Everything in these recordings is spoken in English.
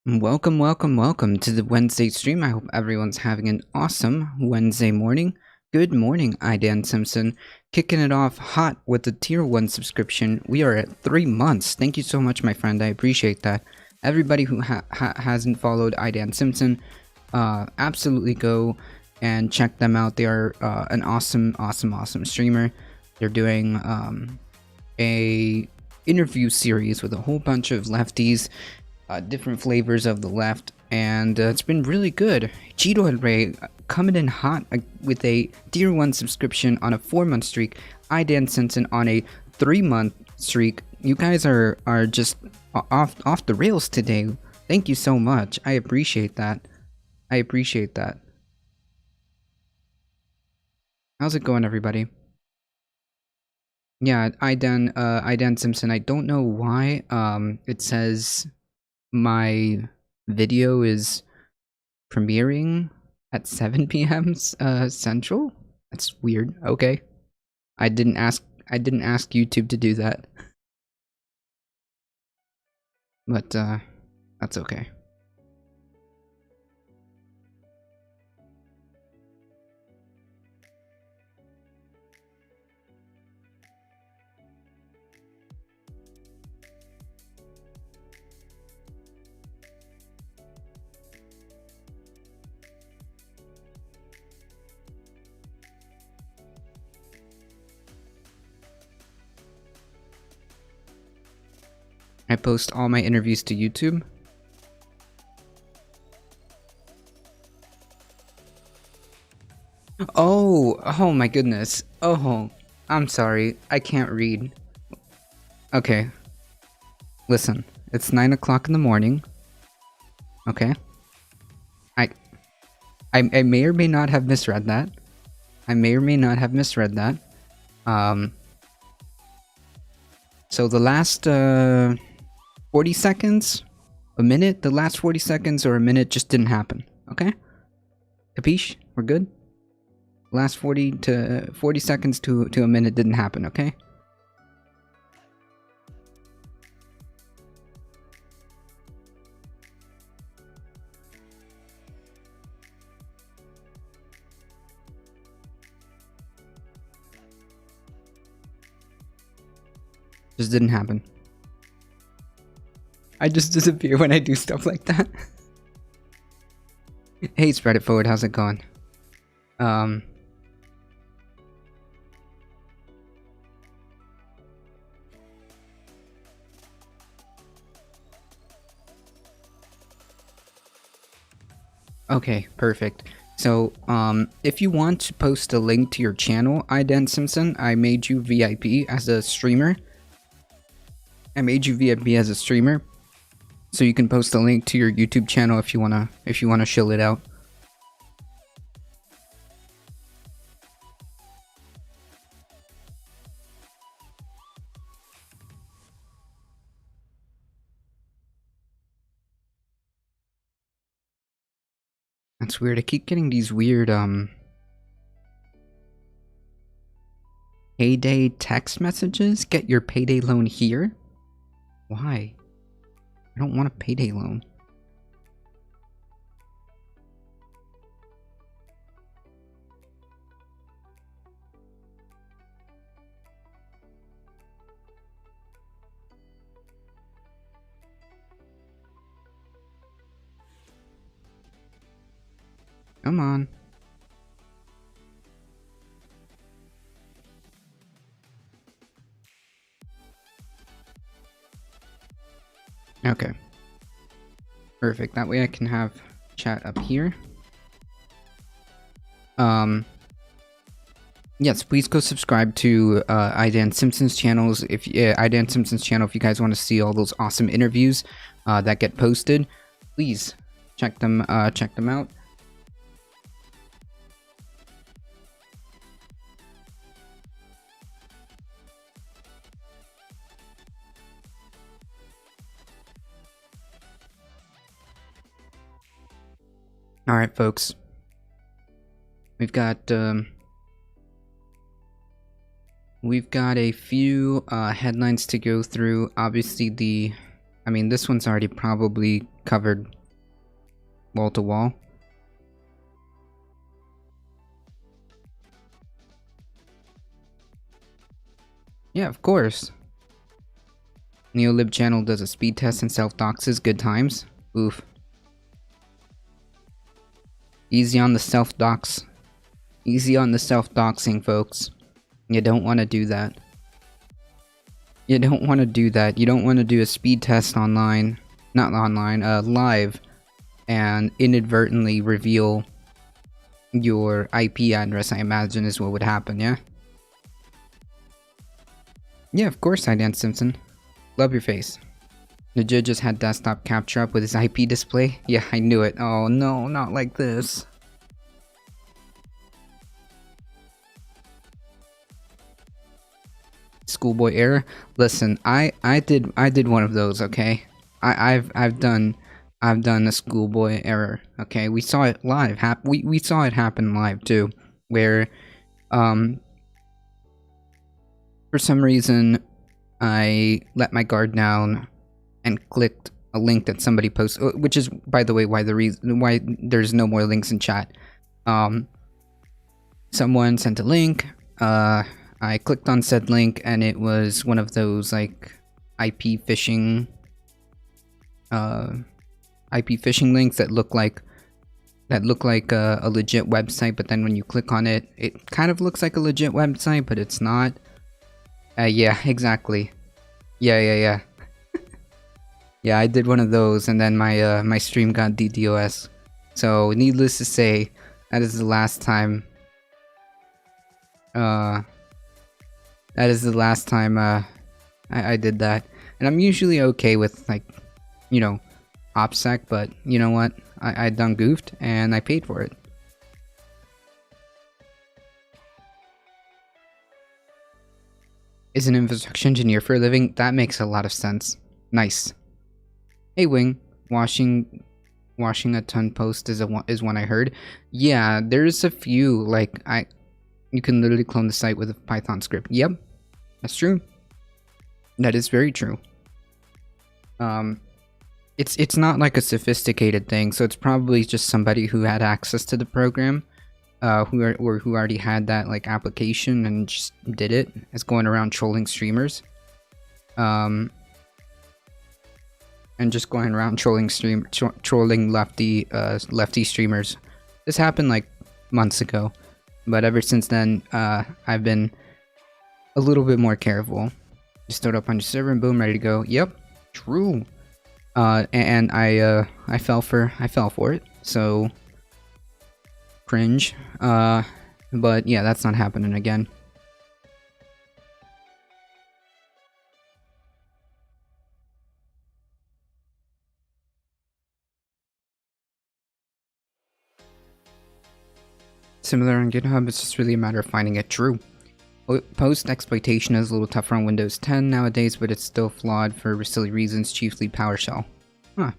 Welcome, welcome, welcome to the Wednesday stream. I hope everyone's having an awesome Wednesday morning. Good morning, Dan Simpson. Kicking it off hot with the tier 1 subscription. We are at 3 months. Thank you so much, my friend. I appreciate that. Everybody who hasn't followed Dan Simpson, absolutely go and check them out. They are an awesome streamer. They're doing a interview series with a whole bunch of lefties, different flavors of the left, and it's been really good. Cheeto El Rey coming in hot with a tier 1 subscription on a 4-month streak. Dan Simpson on a 3-month streak. You guys are just off the rails today. Thank you so much. I appreciate that. How's it going, everybody? Yeah, Dan Simpson. I don't know why it says my video is premiering at 7 p.m. Central. That's weird. Okay, I didn't ask YouTube to do that, but that's okay. I post all my interviews to YouTube. Oh my goodness. Oh, I'm sorry. I can't read. Okay. Listen, it's 9 o'clock in the morning. Okay. I may or may not have misread that. So the last 40 seconds, a minute, the last 40 seconds or a minute just didn't happen. Okay? Capiche? We're good? Last 40 seconds to a minute didn't happen, okay? Just didn't happen. I just disappear when I do stuff like that. Hey, Spread It Forward, how's it going? Okay, perfect. So, if you want to post a link to your channel, Dan Simpson, I made you VIP as a streamer. So you can post a link to your YouTube channel if you wanna shill it out. That's weird. I keep getting these weird payday text messages. Get your payday loan here. Why? I don't want a payday loan. Come on. Okay. Perfect. That way I can have chat up here. Yes, please go subscribe to Dan Simpson's channels. If Dan Simpson's channel, if you guys want to see all those awesome interviews that get posted, please check them out. All right, folks. We've got a few headlines to go through. Obviously, this one's already probably covered wall to wall. Yeah, of course. Neolib channel does a speed test and self-doxes. Good times. Oof. Easy on the self-dox. Easy on the self-doxing, folks. You don't want to do that. You don't want to do that. You don't want to do a speed test online. Not online, live. And inadvertently reveal your IP address, I imagine, is what would happen, yeah? Yeah, of course, Dan Simpson. Love your face. The judge just had desktop capture up with his IP display. Yeah, I knew it. Oh no, not like this. Schoolboy error. Listen, I did one of those. Okay, I've done a schoolboy error. Okay, we saw it live. We saw it happen live too, where for some reason I let my guard down and clicked a link that somebody posted, which is, by the way, why there's no more links in chat. Someone sent a link. I clicked on said link, and it was one of those like IP phishing links that look like a legit website, but then when you click on it, it kind of looks like a legit website, but it's not. Yeah, exactly. Yeah. Yeah, I did one of those, and then my stream got DDoS. So, needless to say, that is the last time. That is the last time I did that, and I'm usually okay with, like, you know, OPSEC, but you know what? I done goofed, and I paid for it. Is an infrastructure engineer for a living? That makes a lot of sense. Nice. Hey Wing, washing a ton post is one I heard. Yeah, there's a few, like, you can literally clone the site with a Python script. Yep, that's true. That is very true. It's not like a sophisticated thing, so it's probably just somebody who had access to the program, who already had that like application and just did it. It's going around trolling streamers, and just going around trolling lefty streamers. This happened like months ago, but ever since then, I've been a little bit more careful. Just start up on your server and boom, ready to go. Yep, true. And I fell for it. So cringe. But yeah, that's not happening again. Similar on GitHub, it's just really a matter of finding it true. Post exploitation is a little tougher on Windows 10 nowadays, but it's still flawed for silly reasons, chiefly PowerShell. Huh.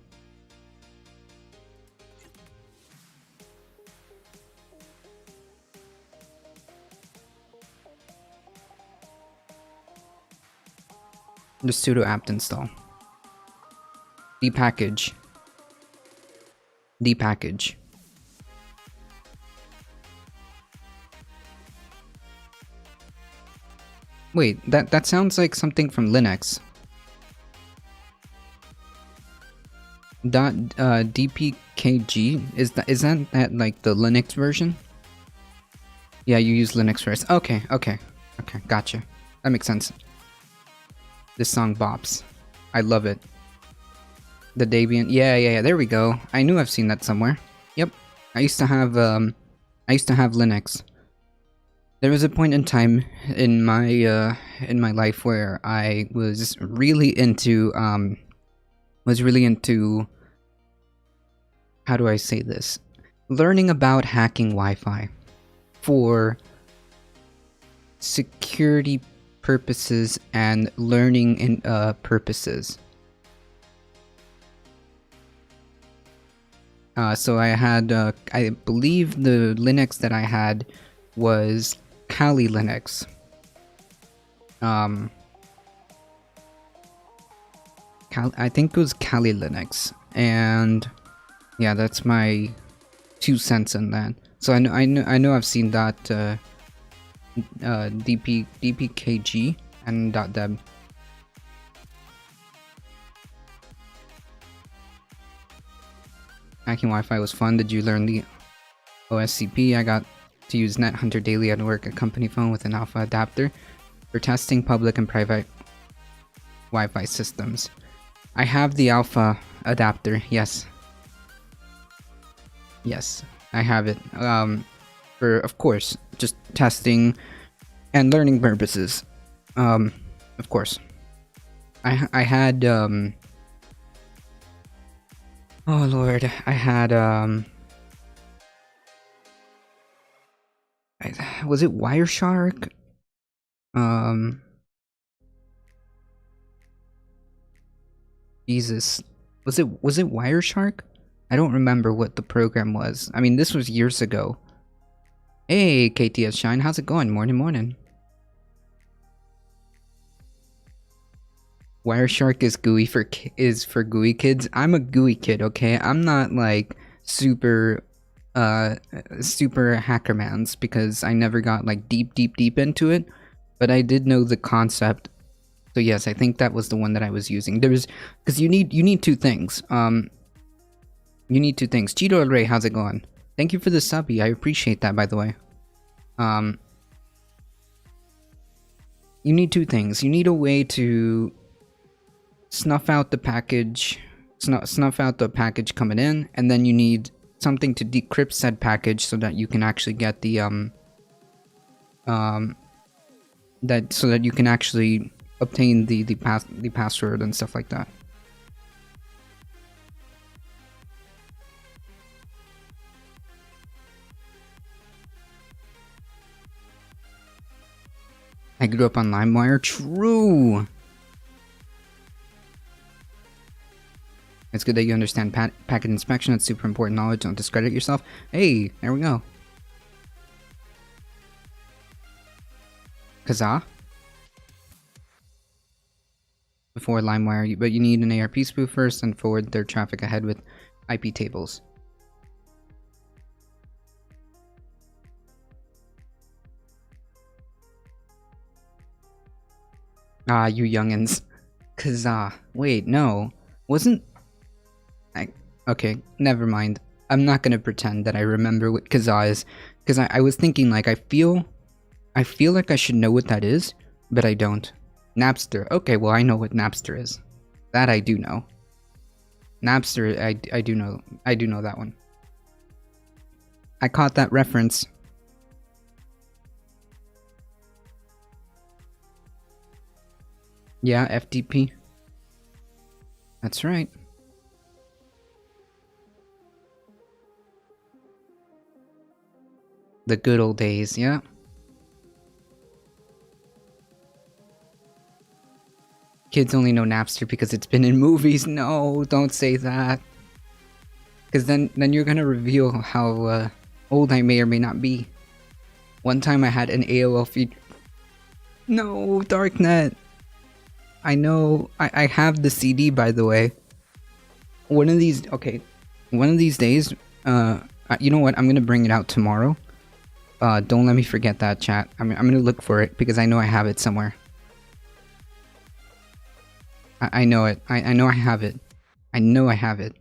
The sudo apt install. Depackage. Wait, that sounds like something from Linux. .dpkg is that like the Linux version? Yeah, you use Linux first. Okay, gotcha. That makes sense. This song bops. I love it. The Debian. Yeah. There we go. I knew I've seen that somewhere. Yep. I used to have Linux. There was a point in time in my life where I was really into how do I say this? Learning about hacking Wi-Fi for security purposes and learning purposes. So I had, I believe the Linux that I had was Kali Linux. I think it was Kali Linux. and yeah, that's my 2 cents on that. So I know I've seen that DPKG and .deb. Hacking Wi-Fi was fun. Did you learn the OSCP? I got to use NetHunter daily at work, a company phone with an alpha adapter for testing public and private Wi-Fi systems. I have the alpha adapter, yes. Yes, I have it. For, of course, just testing and learning purposes. Of course. I had, oh lord, I had, was it Wireshark? Jesus. Was it Wireshark? I don't remember what the program was. I mean, this was years ago. Hey, KTS Shine, how's it going? Morning. Wireshark is GUI for GUI kids. I'm a GUI kid, okay? I'm not like super hackermans because I never got like deep into it, but I did know the concept. So yes, I think that was the one that I was using. Because you need two things. You need two things. Cheeto El Rey, how's it going? Thank you for the subby. I appreciate that, by the way. You need two things. You need a way to snuff out the package, snuff out the package coming in, and then you need something to decrypt said package so that you can actually get the so that you can actually obtain the password and stuff like that. I grew up on LimeWire. True. It's good that you understand packet inspection. It's super important knowledge. Don't discredit yourself. Hey, there we go. Kazaa? Before LimeWire, but you need an ARP spoof first and forward their traffic ahead with IP tables. Ah, you youngins. Kazaa. Wait, no. Wasn't... Okay, never mind. I'm not gonna pretend that I remember what Kazaa is, because I was thinking, like, I feel like I should know what that is, but I don't. Napster. Okay, well, I know what Napster is. That I do know. Napster, I do know. I do know that one. I caught that reference. Yeah, FTP. That's right. The good old days, yeah. Kids only know Napster because it's been in movies. No, don't say that. Because then you're gonna reveal how old I may or may not be. One time I had an AOL feed. No, Darknet. I know. I have the CD, by the way. One of these... Okay. One of these days... you know what? I'm gonna bring it out tomorrow. Don't let me forget that, chat. I'm gonna look for it because I know I have it somewhere. I know it. I know I have it. I know I have it.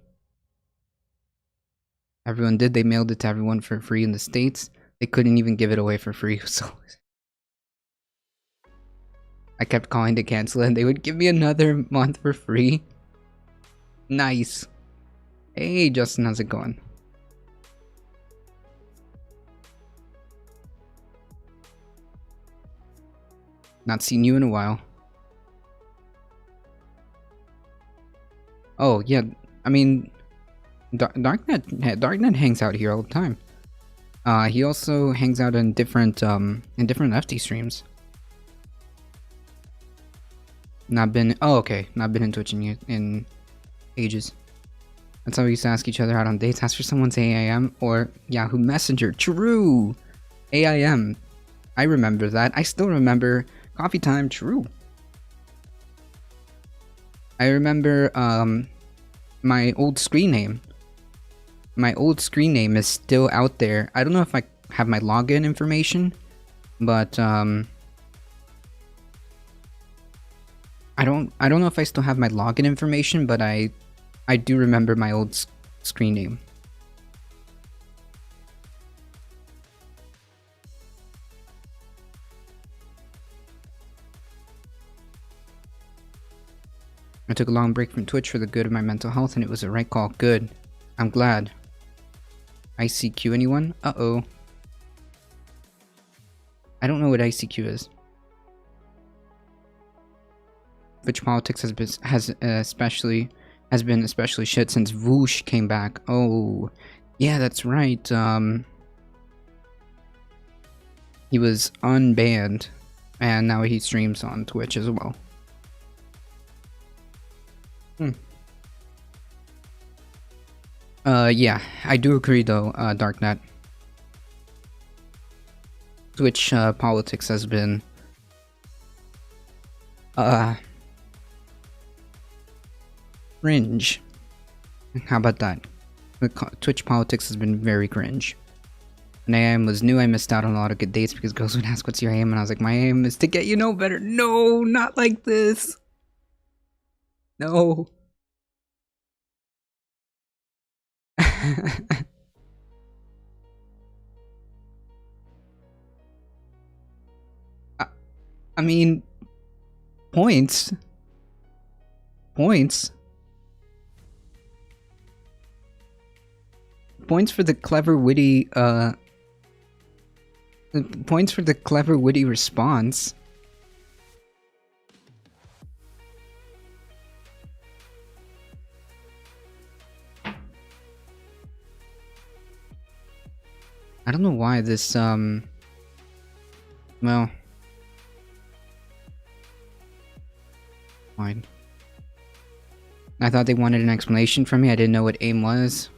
Everyone did. They mailed it to everyone for free in the States. They couldn't even give it away for free, so... I kept calling to cancel it and they would give me another month for free. Nice. Hey, Justin, how's it going? Not seen you in a while. Oh, yeah. I mean, Darknet hangs out here all the time. He also hangs out in different FT streams. Not been... Oh, okay. Not been in Twitch in ages. That's how we used to ask each other out on dates. Ask for someone's AIM or Yahoo Messenger. True! AIM. I remember that. I still remember Coffee Time. True. I remember, my old screen name. My old screen name is still out there. I don't know if I have my login information, but I don't know if I still have my login information, but I do remember my old screen name. I took a long break from Twitch for the good of my mental health, and it was the right call. Good. I'm glad. ICQ anyone? Uh-oh. I don't know what ICQ is. Twitch politics has been especially shit since Voosh came back. Oh, yeah, that's right. He was unbanned, and now he streams on Twitch as well. Yeah, I do agree though, Darknet. Twitch politics has been cringe. How about that? The Twitch politics has been very cringe. When AM was new, I missed out on a lot of good dates because girls would ask, "What's your aim?" And I was like, "My aim is to get you know better." No, not like this. No. I mean, points. Points for the clever, witty, points for the clever, witty response. I don't know why this, well... Fine. I thought they wanted an explanation from me. I didn't know what aim was.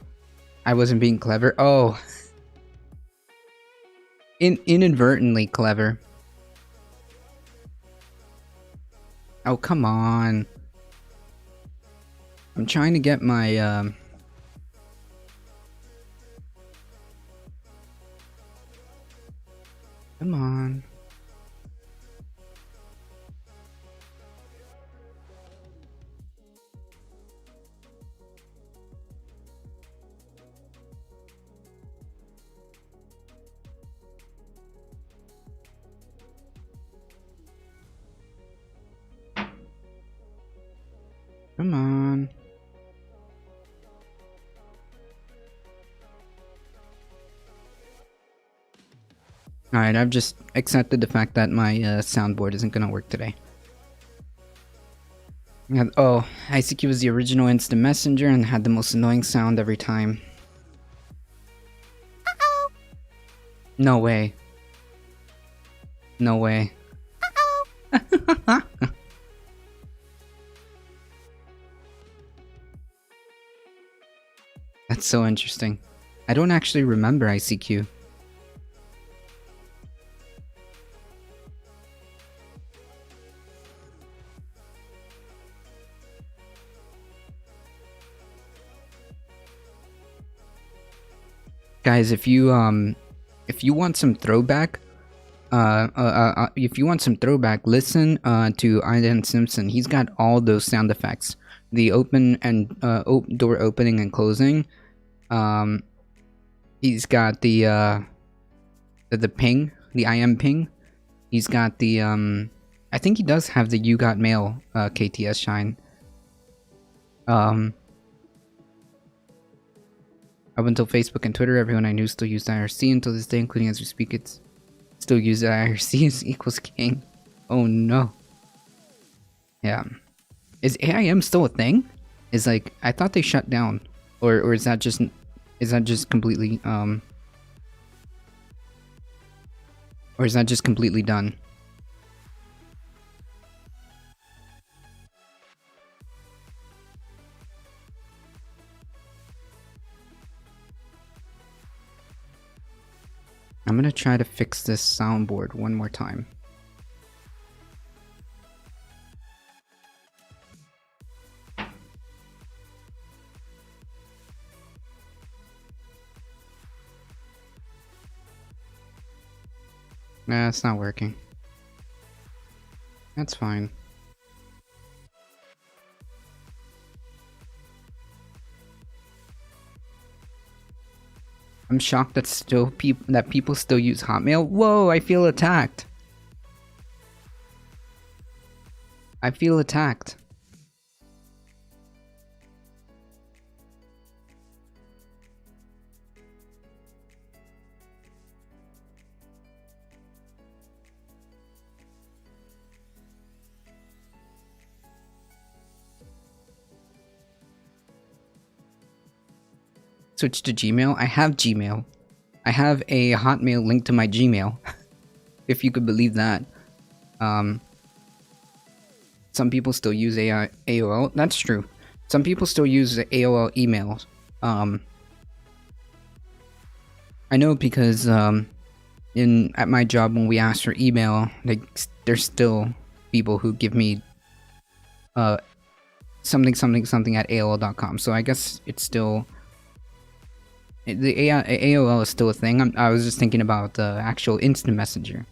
I wasn't being clever. Oh. Inadvertently clever. Oh, come on. I'm trying to get my, Come on. Come on. Alright, I've just accepted the fact that my soundboard isn't gonna work today. Oh, ICQ was the original instant messenger and had the most annoying sound every time. Uh-oh. No way. No way. Uh-oh. That's so interesting. I don't actually remember ICQ. Guys, if you want some throwback, listen to Idan Simpson. He's got all those sound effects. The open and door opening and closing. He's got the ping, the IM ping. He's got the I think he does have the You Got Mail KTS shine. Up until Facebook and Twitter, everyone I knew still used IRC until this day, including as we speak. It's still used IRC as equals king. Oh no. Yeah. Is AIM still a thing? Is like, I thought they shut down, or is that just completely or is that just completely done? I'm gonna try to fix this soundboard one more time. Nah, it's not working. That's fine. I'm shocked that people still use Hotmail. Whoa, I feel attacked. I feel attacked. Switch to Gmail. I have Gmail. I have a Hotmail linked to my Gmail. If you could believe that. Some people still use AOL. That's true. Some people still use the AOL emails. I know because at my job when we ask for email, there's still people who give me something at AOL.com. So I guess it's still the AOL is still a thing. I was just thinking about the actual instant messenger.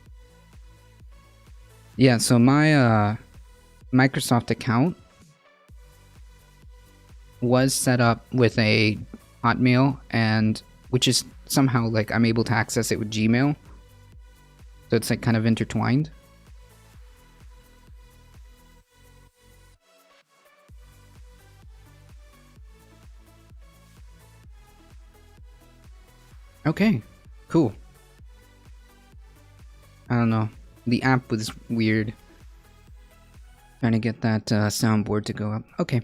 Yeah, so my Microsoft account was set up with a Hotmail, and which is somehow like I'm able to access it with Gmail. So it's like kind of intertwined. Okay, cool. I don't know. The app was weird. Trying to get that soundboard to go up. Okay.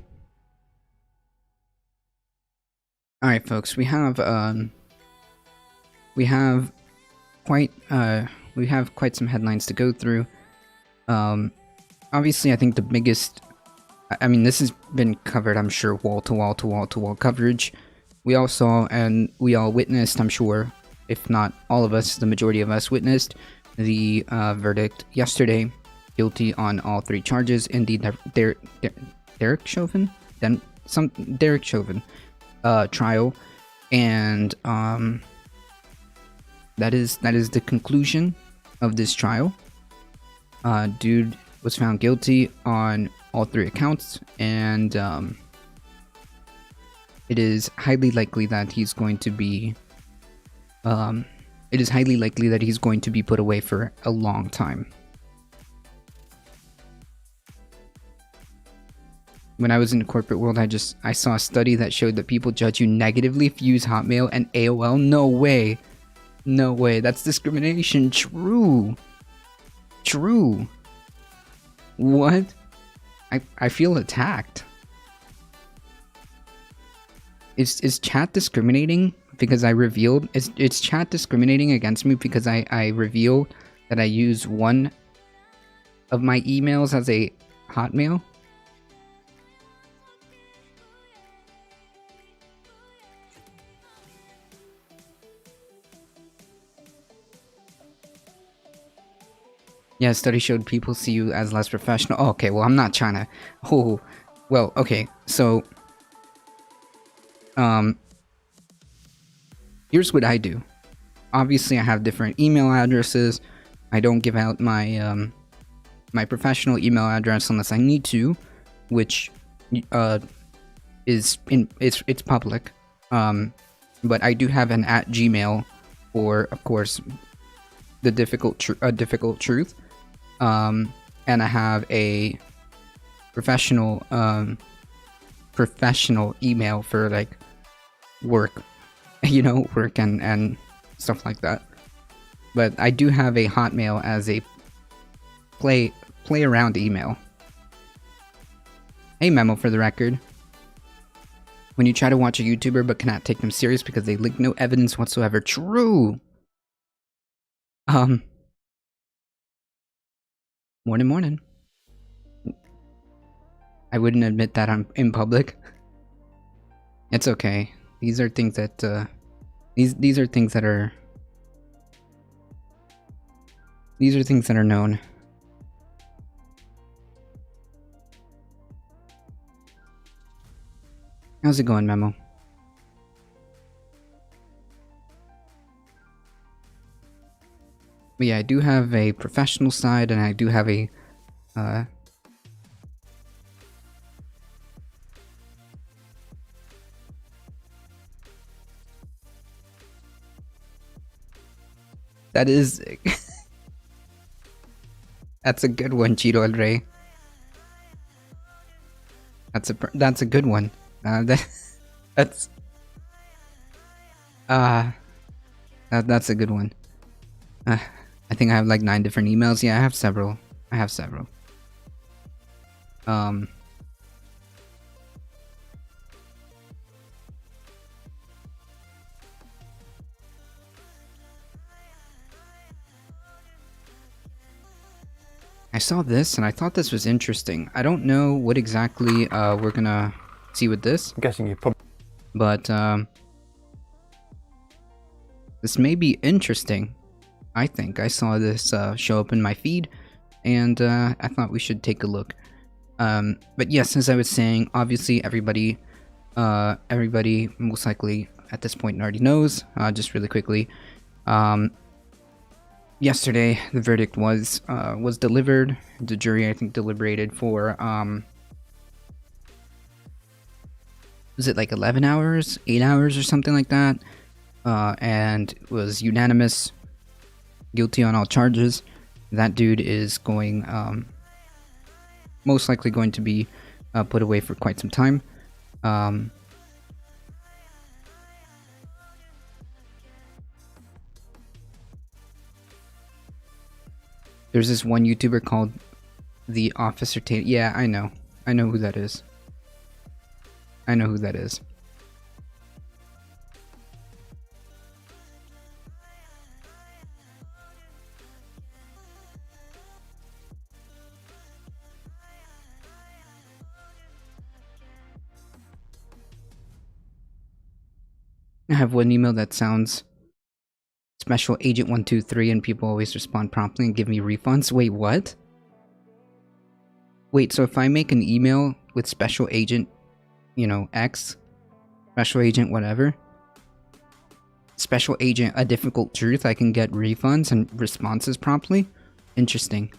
Alright, folks, we have quite some headlines to go through. Obviously I think the biggest, I mean, this has been covered, I'm sure, wall to wall coverage. We all saw and we all witnessed, I'm sure, if not all of us, the majority of us witnessed the verdict yesterday. Guilty on all 3 charges. Indeed, Derek Chauvin? Derek Chauvin trial, and that is the conclusion of this trial. Dude was found guilty on all 3 accounts, and it is highly likely that he's going to be put away for a long time. When I was in the corporate world, I saw a study that showed that people judge you negatively if you use Hotmail and AOL. No way. No way. That's discrimination. True. True. What? I feel attacked. Is chat discriminating because I revealed? Is chat discriminating against me because I reveal that I use one of my emails as a Hotmail? Yeah, study showed people see you as less professional. Oh, okay, well, I'm not trying to... Oh, well, okay, so... Here's what I do. Obviously, I have different email addresses. I don't give out my, my professional email address unless I need to, which, it's public. But I do have an @Gmail for, of course, the difficult truth. And I have a professional email for like work, you know, work and stuff like that. But I do have a Hotmail as a play around email. Hey, Memo, for the record. When you try to watch a YouTuber but cannot take them serious because they link no evidence whatsoever. True. Morning. I wouldn't admit that in public. It's okay. These are things that these are things that are known. How's it going, Memo? But yeah, I do have a professional side, and I do have a that is that's a good one, Cheeto El Rey. That's a good one. That's that's a good one. I think I have like 9 different emails. Yeah, I have several. I saw this and I thought this was interesting. I don't know what exactly we're gonna see with this. I'm guessing you probably... But this may be interesting. I think I saw this show up in my feed, and I thought we should take a look. But yes, as I was saying, obviously everybody most likely at this point already knows. Just really quickly, yesterday the verdict was delivered. The jury, I think, deliberated for was it like 11 hours, 8 hours, or something like that, and was unanimous, guilty on all charges. That dude is going most likely going to be put away for quite some time. There's this one YouTuber called The Officer Tate. Yeah, I know who that is. I have one email that sounds Special Agent 123, and people always respond promptly and give me refunds. Wait, what? Wait, so if I make an email with Special Agent, X, Special Agent whatever, Special Agent A Difficult Truth, I can get refunds and responses promptly? Interesting.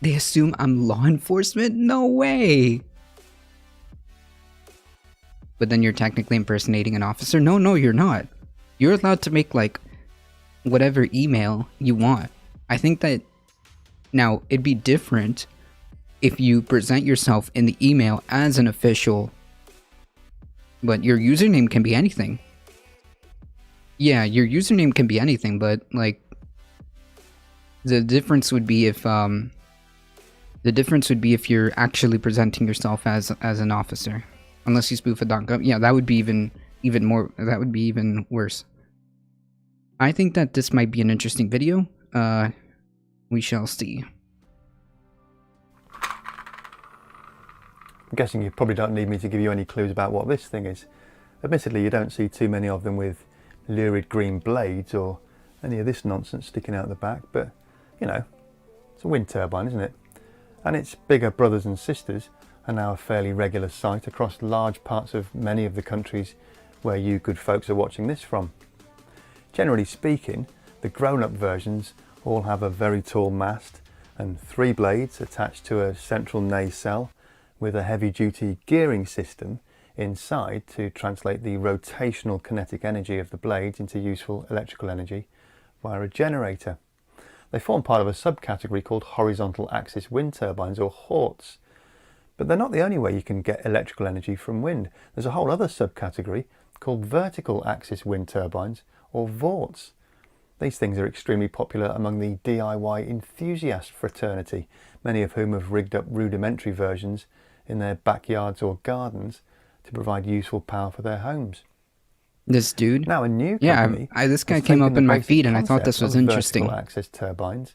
They assume I'm law enforcement? No way! But then you're technically impersonating an officer? No, you're not. You're allowed to make, like, whatever email you want. I think that... Now, it'd be different if you present yourself in the email as an official, but your username can be anything. Yeah, your username can be anything, but, like... The difference would be if, you're actually presenting yourself as an officer. Unless you spoof a .gov. Yeah, that would be even more. That would be even worse. I think that this might be an interesting video. We shall see. I'm guessing you probably don't need me to give you any clues about what this thing is. Admittedly, you don't see too many of them with lurid green blades or any of this nonsense sticking out the back, but, it's a wind turbine, isn't it? And its bigger brothers and sisters are now a fairly regular sight across large parts of many of the countries where you good folks are watching this from. Generally speaking, the grown-up versions all have a very tall mast and 3 blades attached to a central nacelle with a heavy-duty gearing system inside to translate the rotational kinetic energy of the blades into useful electrical energy via a generator. They form part of a subcategory called horizontal axis wind turbines, or HORTs. But they're not the only way you can get electrical energy from wind. There's a whole other subcategory called vertical axis wind turbines, or VORTs. These things are extremely popular among the DIY enthusiast fraternity, many of whom have rigged up rudimentary versions in their backyards or gardens to provide useful power for their homes. This dude? Now a new company... Yeah, this guy came up in my feed and I thought this was interesting. Vertical axis turbines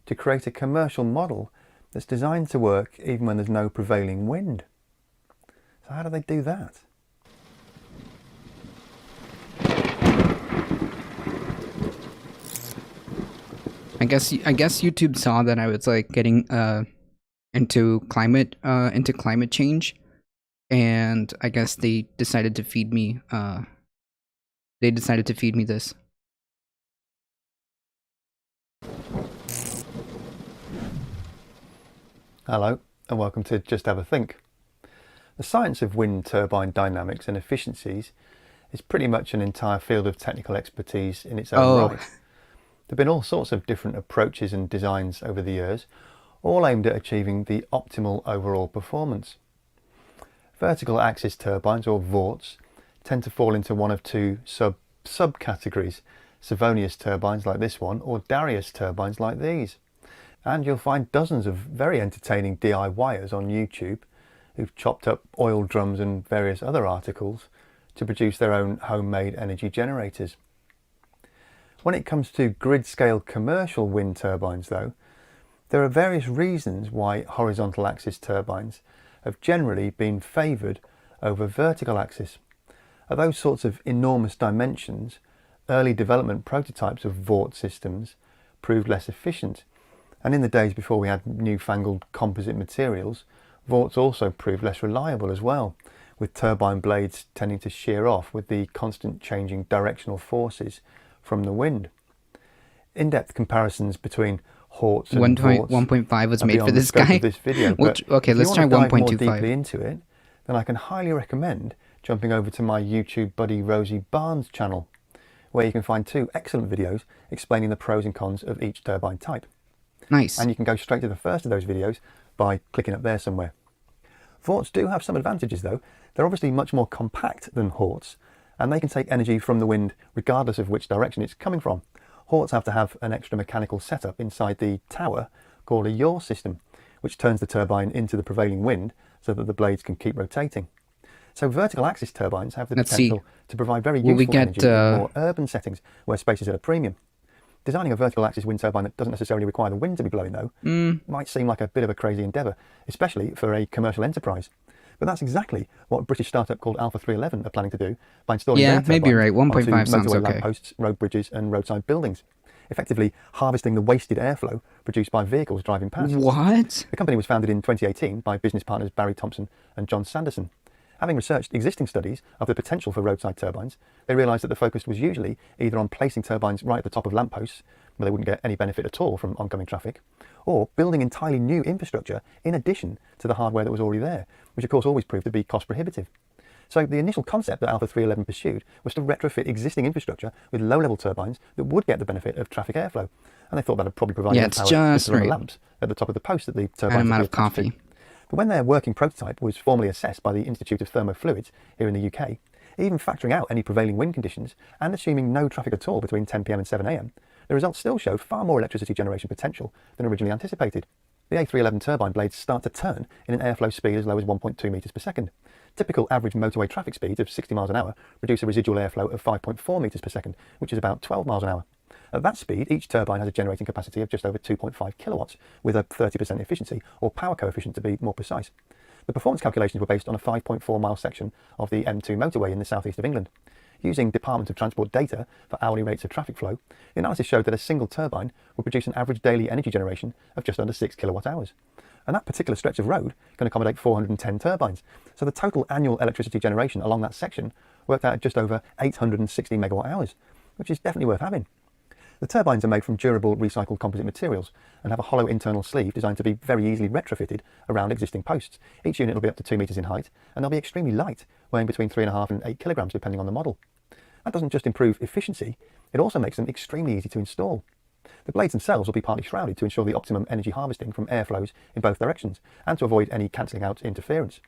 to create a commercial model that's designed to work even when there's no prevailing wind. So how do they do that? I guess YouTube saw that I was like getting into climate change, and I guess they decided to feed me this. Hello, and welcome to Just Have a Think. The science of wind turbine dynamics and efficiencies is pretty much an entire field of technical expertise in its own right. There have been all sorts of different approaches and designs over the years, all aimed at achieving the optimal overall performance. Vertical axis turbines, or VORTs, tend to fall into one of two subcategories: Savonius turbines like this one, or Darius turbines like these. And you'll find dozens of very entertaining DIYers on YouTube who've chopped up oil drums and various other articles to produce their own homemade energy generators. When it comes to grid-scale commercial wind turbines though, there are various reasons why horizontal axis turbines have generally been favoured over vertical axis. At those sorts of enormous dimensions, early development prototypes of VORT systems proved less efficient. And in the days before we had newfangled composite materials, VORTs also proved less reliable as well, with turbine blades tending to shear off with the constant changing directional forces from the wind. In-depth comparisons between Horts and VORTs 1.5 was made for this guy. This video, okay, let's try 1.25. More deeply into it, then I can highly recommend jumping over to my YouTube buddy Rosie Barnes channel, where you can find 2 excellent videos explaining the pros and cons of each turbine type. Nice. And you can go straight to the first of those videos by clicking up there somewhere. VORTs do have some advantages though. They're obviously much more compact than Horts, and they can take energy from the wind regardless of which direction it's coming from. Horts have to have an extra mechanical setup inside the tower called a yaw system, which turns the turbine into the prevailing wind so that the blades can keep rotating. So vertical axis turbines have the potential to provide very useful energy in more urban settings where space is at a premium. Designing a vertical axis wind turbine that doesn't necessarily require the wind to be blowing though might seem like a bit of a crazy endeavour, especially for a commercial enterprise. But that's exactly what a British startup called Alpha 311 are planning to do by installing their turbines maybe you're right. 1.5 sounds okay. Lampposts, road bridges and roadside buildings, effectively harvesting the wasted airflow produced by vehicles driving past. What? The company was founded in 2018 by business partners Barry Thompson and John Sanderson. Having researched existing studies of the potential for roadside turbines, they realised that the focus was usually either on placing turbines right at the top of lampposts, where they wouldn't get any benefit at all from oncoming traffic, or building entirely new infrastructure in addition to the hardware that was already there, which of course always proved to be cost prohibitive. So the initial concept that Alpha 311 pursued was to retrofit existing infrastructure with low-level turbines that would get the benefit of traffic airflow, and they thought that would probably provide it's just right. The lamps at the top of the post that the turbines. I'm out of coffee. But when their working prototype was formally assessed by the Institute of Thermofluids here in the UK, even factoring out any prevailing wind conditions and assuming no traffic at all between 10 PM and 7 AM, the results still showed far more electricity generation potential than originally anticipated. The A311 turbine blades start to turn in an airflow speed as low as 1.2 metres per second. Typical average motorway traffic speeds of 60 miles an hour produce a residual airflow of 5.4 metres per second, which is about 12 miles an hour. At that speed, each turbine has a generating capacity of just over 2.5 kilowatts, with a 30% efficiency, or power coefficient to be more precise. The performance calculations were based on a 5.4 mile section of the M2 motorway in the southeast of England. Using Department of Transport data for hourly rates of traffic flow, the analysis showed that a single turbine would produce an average daily energy generation of just under 6 kilowatt hours. And that particular stretch of road can accommodate 410 turbines. So the total annual electricity generation along that section worked out at just over 860 megawatt hours, which is definitely worth having. The turbines are made from durable recycled composite materials and have a hollow internal sleeve designed to be very easily retrofitted around existing posts. Each unit will be up to 2 metres in height, and they'll be extremely light, weighing between 3.5 and 8 kilograms depending on the model. That doesn't just improve efficiency, it also makes them extremely easy to install. The blades themselves will be partly shrouded to ensure the optimum energy harvesting from airflows in both directions and to avoid any cancelling out interference.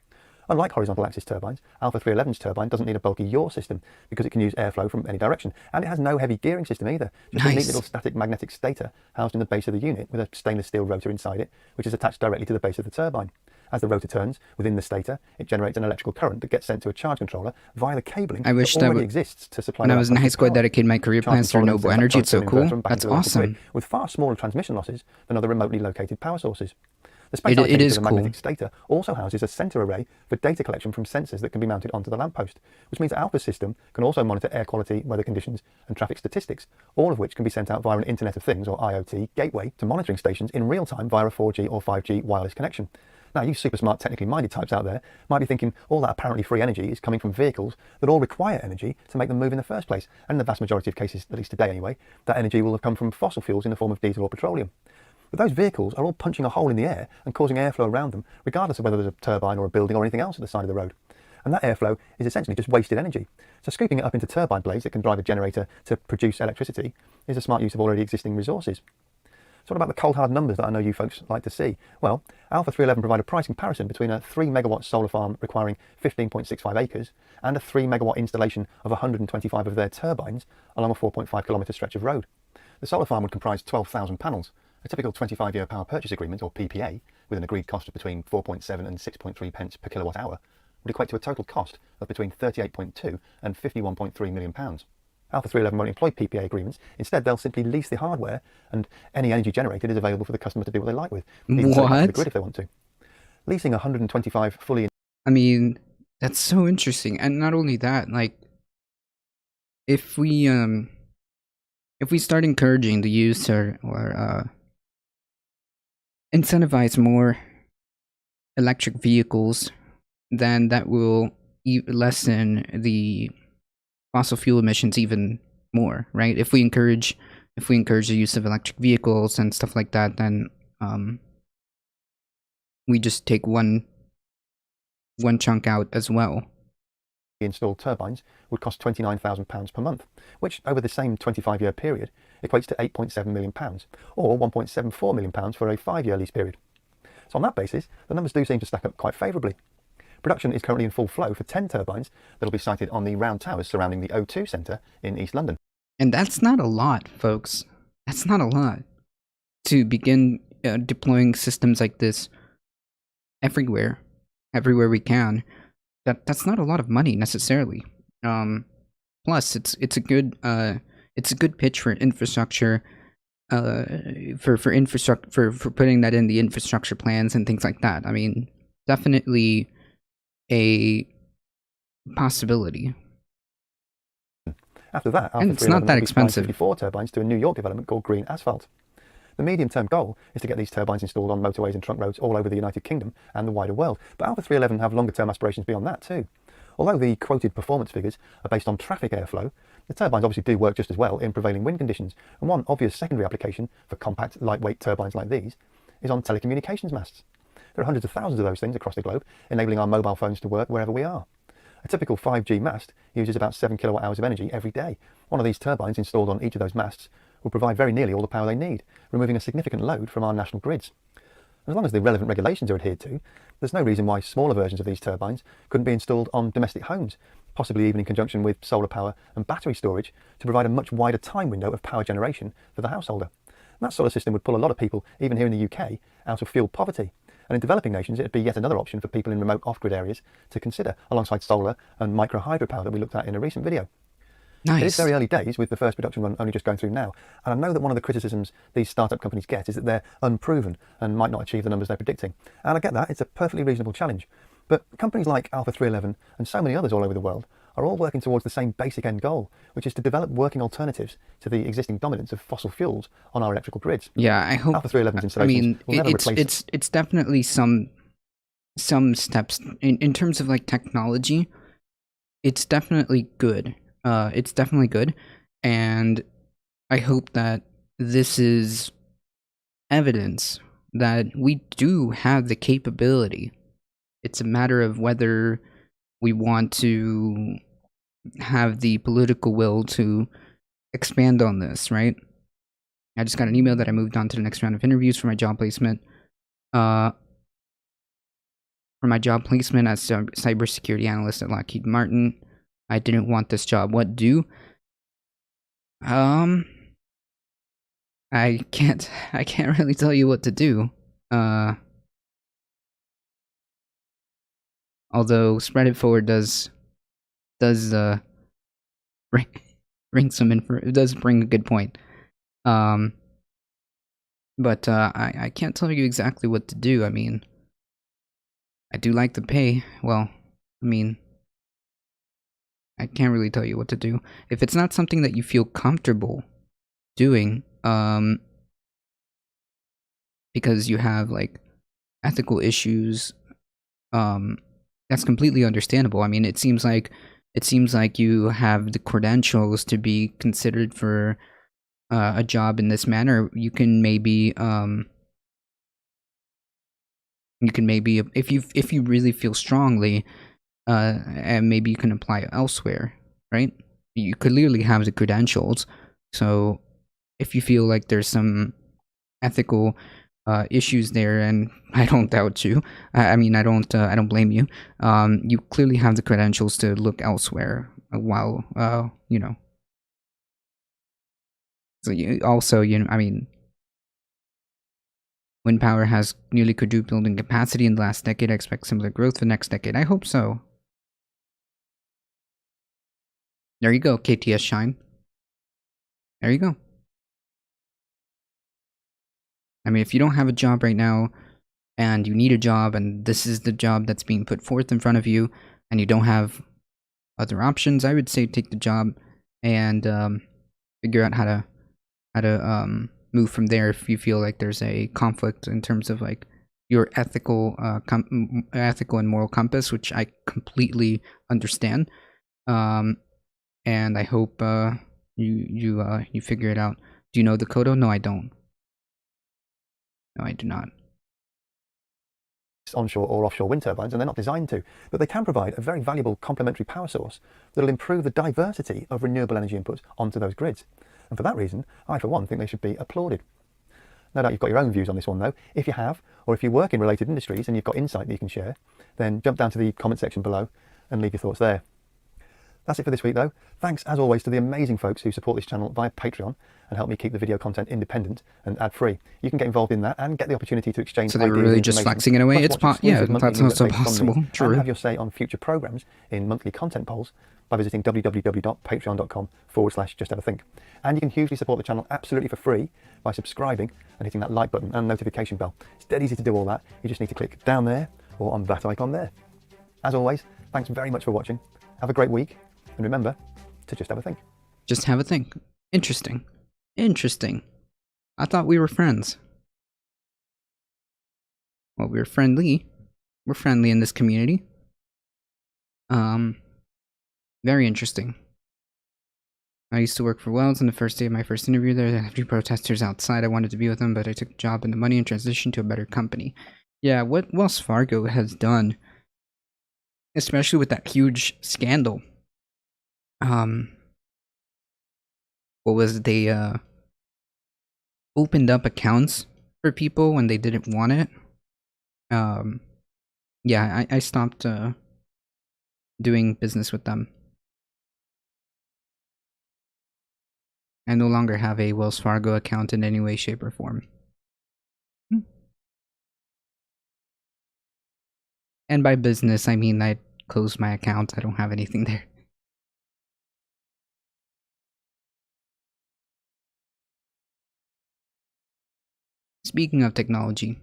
Unlike horizontal axis turbines, Alpha 311's turbine doesn't need a bulky yaw system because it can use airflow from any direction, and it has no heavy gearing system either. Just a neat little static magnetic stator housed in the base of the unit with a stainless steel rotor inside it, which is attached directly to the base of the turbine. As the rotor turns within the stator, it generates an electrical current that gets sent to a charge controller via the cabling that already exists to supply. When I was in high school, I dedicated my career plans to renewable energy. It's so cool. That's awesome. With far smaller transmission losses than other remotely located power sources. The space it allocated is to the cool. magnetic stator also houses a center array for data collection from sensors that can be mounted onto the lamppost, which means Alpha's system can also monitor air quality, weather conditions, and traffic statistics, all of which can be sent out via an Internet of Things, or IoT, gateway to monitoring stations in real time via a 4G or 5G wireless connection. Now, you super smart, technically minded types out there might be thinking all that apparently free energy is coming from vehicles that all require energy to make them move in the first place. And in the vast majority of cases, at least today anyway, that energy will have come from fossil fuels in the form of diesel or petroleum. But those vehicles are all punching a hole in the air and causing airflow around them, regardless of whether there's a turbine or a building or anything else at the side of the road. And that airflow is essentially just wasted energy. So scooping it up into turbine blades that can drive a generator to produce electricity is a smart use of already existing resources. So what about the cold hard numbers that I know you folks like to see? Well, Alpha 311 provide a price comparison between a 3 megawatt solar farm requiring 15.65 acres and a 3 megawatt installation of 125 of their turbines along a 4.5 kilometre stretch of road. The solar farm would comprise 12,000 panels. A typical 25-year power purchase agreement, or PPA, with an agreed cost of between 4.7 and 6.3 pence per kilowatt hour, would equate to a total cost of between 38.2 and 51.3 million pounds. Alpha 311 won't employ PPA agreements. Instead, they'll simply lease the hardware, and any energy generated is available for the customer to do what they like with. Even put it back to the grid if they want to. Leasing 125 fully... I mean, that's so interesting. And not only that, like, if we start encouraging the use or incentivize more electric vehicles, then that will lessen the fossil fuel emissions even more, right? If we encourage the use of electric vehicles and stuff like that, then we just take one chunk out as well. Installed turbines would cost £29,000 per month, which over the same 25-year period equates to £8.7 million, or £1.74 million for a 5-year lease period. So on that basis, the numbers do seem to stack up quite favourably. Production is currently in full flow for 10 turbines that will be sited on the round towers surrounding the O2 Centre in East London. And that's not a lot, folks. That's not a lot to begin deploying systems like this everywhere we can. That's not a lot of money necessarily. Plus, it's a good pitch for infrastructure. For infrastructure for putting that in the infrastructure plans and things like that. I mean, definitely a possibility. After that, and it's not that expensive. 54 turbines to a New York development called Green Asphalt. The medium-term goal is to get these turbines installed on motorways and trunk roads all over the United Kingdom and the wider world. But Alpha 311 have longer-term aspirations beyond that too. Although the quoted performance figures are based on traffic airflow, the turbines obviously do work just as well in prevailing wind conditions. And one obvious secondary application for compact, lightweight turbines like these is on telecommunications masts. There are hundreds of thousands of those things across the globe, enabling our mobile phones to work wherever we are. A typical 5G mast uses about 7 kilowatt hours of energy every day. One of these turbines installed on each of those masts will provide very nearly all the power they need, removing a significant load from our national grids. As long as the relevant regulations are adhered to, there's no reason why smaller versions of these turbines couldn't be installed on domestic homes, possibly even in conjunction with solar power and battery storage to provide a much wider time window of power generation for the householder. And that sort of system would pull a lot of people, even here in the UK, out of fuel poverty. And in developing nations, it'd be yet another option for people in remote off-grid areas to consider, alongside solar and micro hydropower that we looked at in a recent video. Nice. It is very early days, with the first production run only just going through now, and I know that one of the criticisms these startup companies get is that they're unproven and might not achieve the numbers they're predicting. And I get that, it's a perfectly reasonable challenge. But companies like Alpha 311 and so many others all over the world are all working towards the same basic end goal, which is to develop working alternatives to the existing dominance of fossil fuels on our electrical grids. Yeah, I hope. Alpha 311's installations will never replace... it's definitely some steps in terms of like technology. It's definitely good. It's definitely good, and I hope that this is evidence that we do have the capability. It's a matter of whether we want to have the political will to expand on this, right? I just got an email that I moved on to the next round of interviews for my job placement. For my job placement as a cybersecurity analyst at Lockheed Martin. I didn't want this job. What do? I can't really tell you what to do. Although Spread It Forward does bring some info. It does bring a good point. But I can't tell you exactly what to do. I mean, I do like the pay. Well, I mean, I can't really tell you what to do. If it's not something that you feel comfortable doing, because you have like ethical issues, that's completely understandable. I mean, it seems like you have the credentials to be considered for a job in this manner. You can maybe if you really feel strongly, and maybe you can apply elsewhere, right? You clearly have the credentials, so if you feel like there's some ethical issues there, and I don't doubt you. I mean, I don't blame you. You clearly have the credentials to look elsewhere. While you know, so you also, you know, I mean, wind power has nearly quadrupled in capacity in the last decade. I expect similar growth for the next decade. I hope so. There you go, KTS Shine. There you go. I mean, if you don't have a job right now, and you need a job, and this is the job that's being put forth in front of you, and you don't have other options, I would say take the job and figure out how to move from there if you feel like there's a conflict in terms of like your ethical and moral compass, which I completely understand. And I hope you figure it out. Do you know the Kodo? No, I don't. No, I do not. Onshore or offshore wind turbines, and they're not designed to, but they can provide a very valuable complementary power source that will improve the diversity of renewable energy inputs onto those grids. And for that reason, I for one think they should be applauded. No doubt you've got your own views on this one though. If you have, or if you work in related industries and you've got insight that you can share, then jump down to the comment section below and leave your thoughts there. That's it for this week though. Thanks as always to the amazing folks who support this channel via Patreon and help me keep the video content independent and ad-free. You can get involved in that and get the opportunity to exchange So they were really just flexing it away? It's yeah, that's also possible. True. And have your say on future programs in monthly content polls by visiting www.patreon.com/justhavathink. And you can hugely support the channel absolutely for free by subscribing and hitting that like button and notification bell. It's dead easy to do all that. You just need to click down there or on that icon there. As always, thanks very much for watching. Have a great week. And remember to just have a think. Just have a think. Interesting. Interesting. I thought we were friends. Well, we're friendly. We're friendly in this community. Very interesting. I used to work for Wells, and the first day of my first interview there had a few protesters outside. I wanted to be with them, but I took a job and the money and transitioned to a better company. Yeah, what Wells Fargo has done, especially with that huge scandal. What was it? They opened up accounts for people when they didn't want it. Yeah, I stopped doing business with them. I no longer have a Wells Fargo account in any way, shape, or form. And by business, I mean I closed my account. I don't have anything there. Speaking of technology,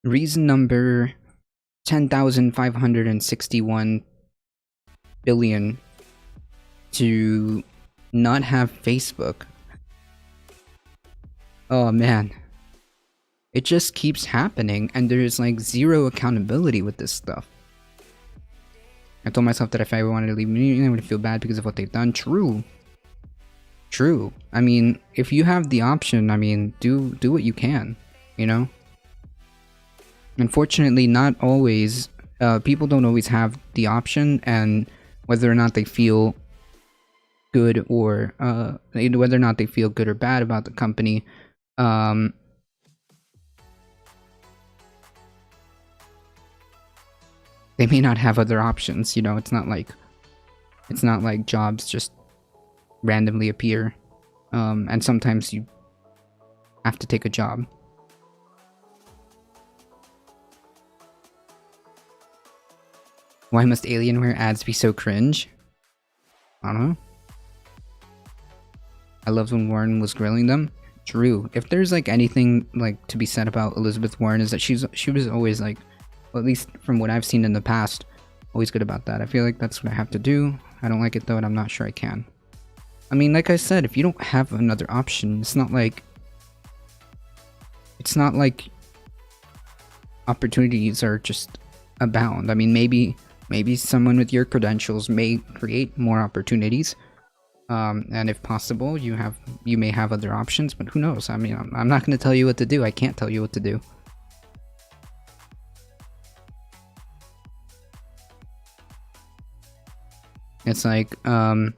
reason number 10,561 billion to not have Facebook. Oh man. It just keeps happening, and there's like zero accountability with this stuff. I told myself that if I wanted to leave me, I would feel bad because of what they've done. True. True. I mean, if you have the option, I mean, do what you can, you know? Unfortunately, not always, people don't always have the option, and whether or not they feel good or, whether or not they feel good or bad about the company, they may not have other options, you know? It's not like jobs just randomly appear, and sometimes you have to take a job. Why must Alienware ads be so cringe? I don't know. I loved when Warren was grilling them. True. If there's like anything like to be said about Elizabeth Warren is that she was always like, well, at least from what I've seen in the past, always good about that. I feel like that's what I have to do. I don't like it though, and I'm not sure I can. I mean, like I said, if you don't have another option, it's not like opportunities are just abound. I mean, maybe someone with your credentials may create more opportunities. And if possible, you may have other options, but who knows? I mean, I'm not going to tell you what to do. I can't tell you what to do. It's like, I'm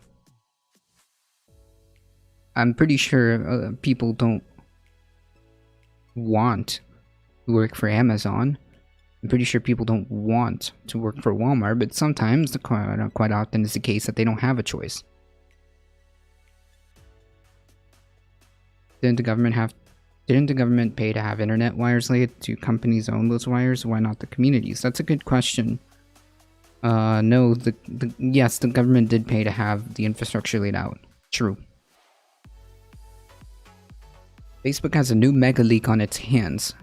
pretty sure people don't want to work for Amazon. I'm pretty sure people don't want to work for Walmart, but sometimes, quite often, it's the case that they don't have a choice. Didn't the government pay to have internet wires laid? Do companies own those wires? Why not the communities? That's a good question. No, yes, the government did pay to have the infrastructure laid out. True. Facebook has a new mega leak on its hands.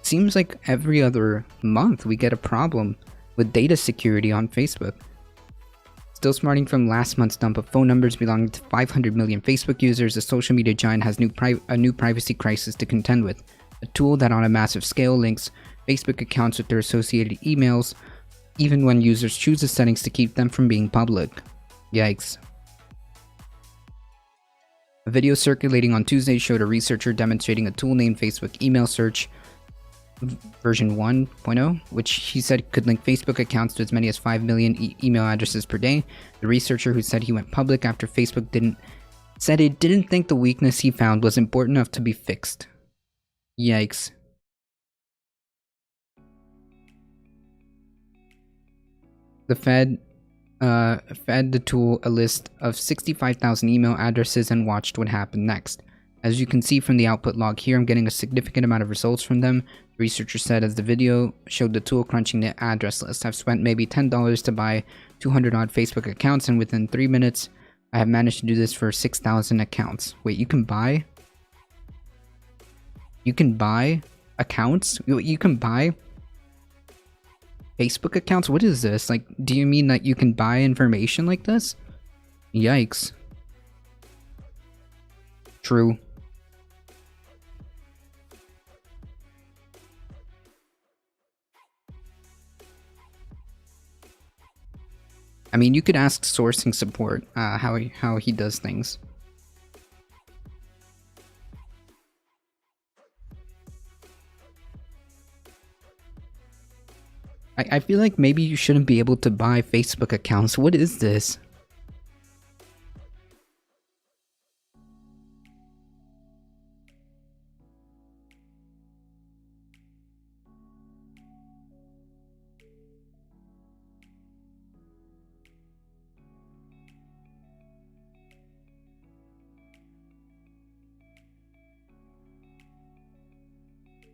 Seems like every other month we get a problem with data security on Facebook. Still smarting from last month's dump of phone numbers belonging to 500 million Facebook users, the social media giant has a new privacy crisis to contend with. A tool that on a massive scale links Facebook accounts with their associated emails, even when users choose the settings to keep them from being public. Yikes. A video circulating on Tuesday showed a researcher demonstrating a tool named Facebook Email Search version 1.0, which he said could link Facebook accounts to as many as 5 million email addresses per day. The researcher, who said he went public after Facebook didn't think the weakness he found was important enough to be fixed. Yikes. The Fed fed the tool a list of 65,000 email addresses and watched what happened next. As you can see from the output log here, I'm getting a significant amount of results from them. The researcher said as the video showed the tool crunching the address list. I've spent maybe $10 to buy 200 odd Facebook accounts, and within 3 minutes, I have managed to do this for 6,000 accounts. Wait, you can buy accounts? You can buy Facebook accounts? What is this? Like, do you mean that you can buy information like this? Yikes. True. I mean, you could ask sourcing support how he does things. I feel like maybe you shouldn't be able to buy Facebook accounts. What is this?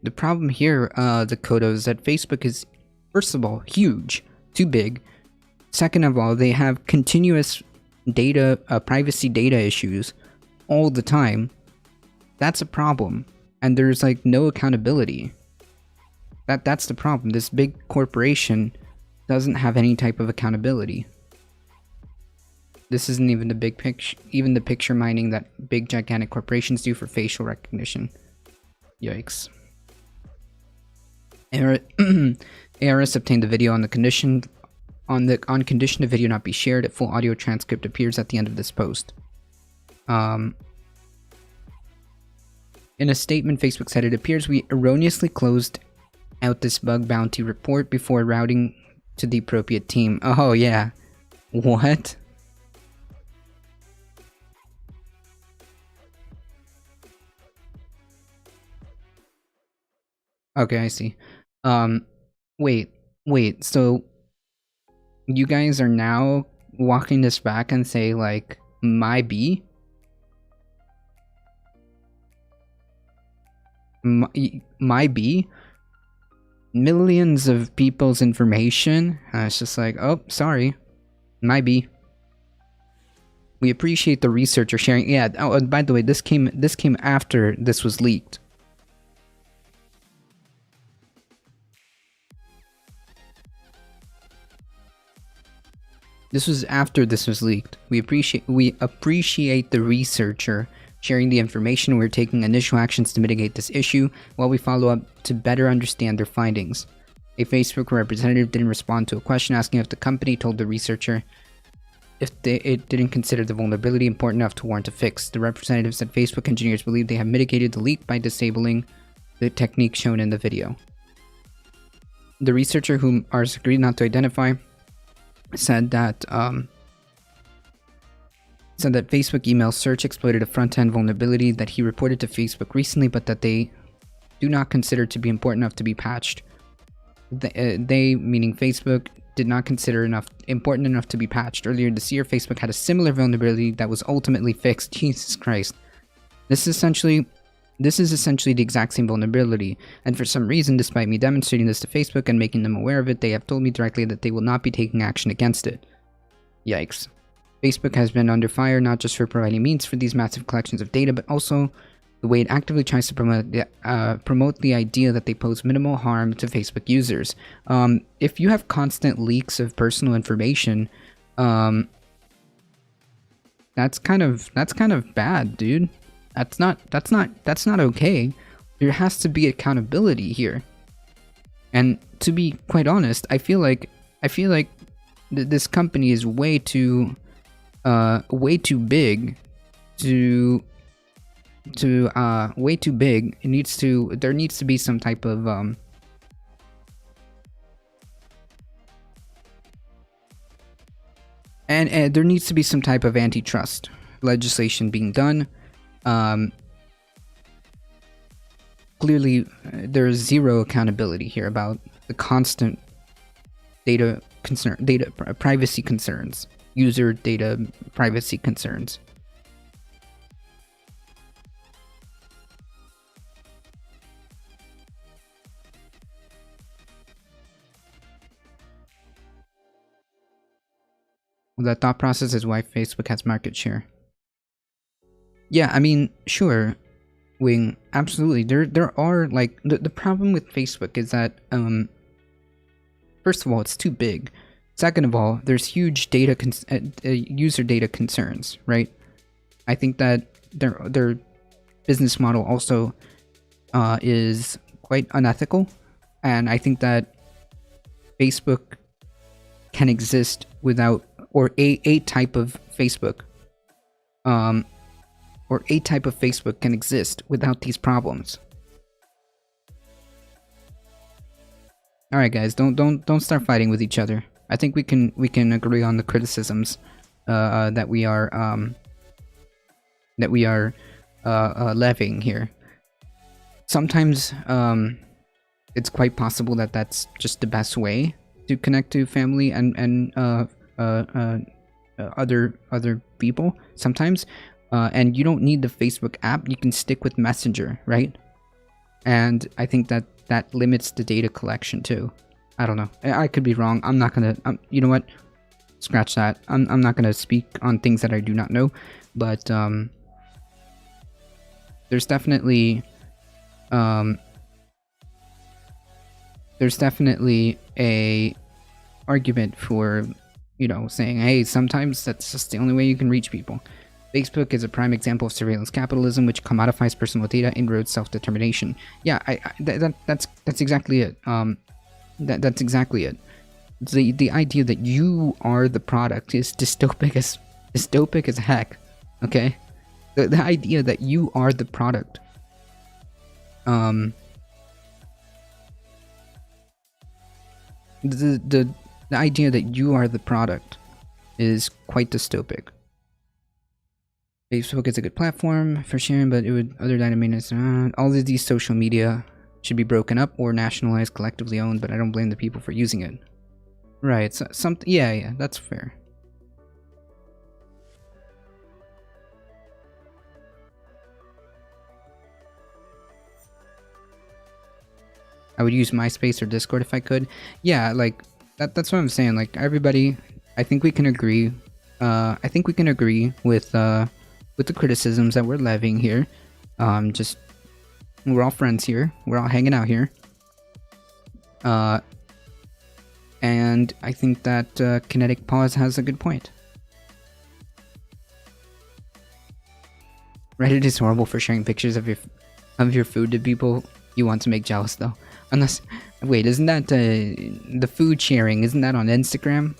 The problem here, Dakota, is that Facebook is, first of all, huge, too big. Second of all, they have continuous data, privacy data issues all the time. That's a problem. And there's like no accountability. That's the problem. This big corporation doesn't have any type of accountability. This isn't even the big picture, even the picture mining that big gigantic corporations do for facial recognition. Yikes. ARS obtained the video on the condition the video not be shared. A full audio transcript appears at the end of this post. In a statement, Facebook said, "It appears we erroneously closed out this bug bounty report before routing to the appropriate team." Oh yeah. What? Okay, I see. Wait, so you guys are now walking this back and say, like, my B? My B? Millions of people's information? It's just like, oh, sorry. My B. We appreciate the researcher sharing. Yeah. Oh, and by the way, this came after this was leaked. This was after this was leaked. We appreciate the researcher sharing the information. We're taking initial actions to mitigate this issue while we follow up to better understand their findings. A Facebook representative didn't respond to a question asking if the company told the researcher if it didn't consider the vulnerability important enough to warrant a fix. The representative said Facebook engineers believe they have mitigated the leak by disabling the technique shown in the video. The researcher, whom ours agreed not to identify, said that Facebook email search exploited a front-end vulnerability that he reported to Facebook recently, but that they do not consider to be important enough to be patched. They, meaning Facebook, did not consider important enough to be patched. Earlier this year, Facebook had a similar vulnerability that was ultimately fixed. Jesus Christ. This is essentially the exact same vulnerability, and for some reason, despite me demonstrating this to Facebook and making them aware of it, they have told me directly that they will not be taking action against it. Yikes. Facebook has been under fire not just for providing means for these massive collections of data, but also the way it actively tries to promote the idea that they pose minimal harm to Facebook users. If you have constant leaks of personal information, that's kind of bad, dude. That's not okay. There has to be accountability here. And to be quite honest, I feel like this company is way too big way too big. There needs to be some type of and there needs to be some type of antitrust legislation being done. Clearly, there is zero accountability here about the constant data privacy concerns, user data privacy concerns. Well, that thought process is why Facebook has market share. Yeah, I mean, sure, Wing, absolutely. There are, like, the problem with Facebook is that, first of all, it's too big. Second of all, there's huge user data concerns, right? I think that their business model also is quite unethical, and I think that Facebook can exist without, or a type of Facebook, or a type of Facebook can exist without these problems. All right, guys, don't start fighting with each other. I think we can agree on the criticisms that we are levying here. Sometimes it's quite possible that that's just the best way to connect to family and other people. Sometimes, and you don't need the Facebook app. You can stick with Messenger, right? And I think that limits the data collection too. I don't know. I could be wrong. I'm not gonna. You know what? Scratch that. I'm not gonna speak on things that I do not know. But there's definitely a argument for, you know, saying, hey, sometimes that's just the only way you can reach people. Facebook is a prime example of surveillance capitalism, which commodifies personal data, inroads self-determination. Yeah, that's exactly it. That's exactly it. The idea that you are the product is dystopic as heck. Okay, the idea that you are the product. The idea that you are the product is quite dystopic. Facebook is a good platform for sharing, but it would other data maintenance. All of these social media should be broken up or nationalized, collectively owned, but I don't blame the people for using it. Right, so yeah, that's fair. I would use MySpace or Discord if I could. Yeah, like that's what I'm saying. Like everybody, I think we can agree I think we can agree with the criticisms that we're levying here. Just we're all friends here. We're all hanging out here. And I think that Kinetic Pause has a good point. Reddit is horrible for sharing pictures of your food to people you want to make jealous, though. Unless, wait, isn't that the food sharing? Isn't that on Instagram?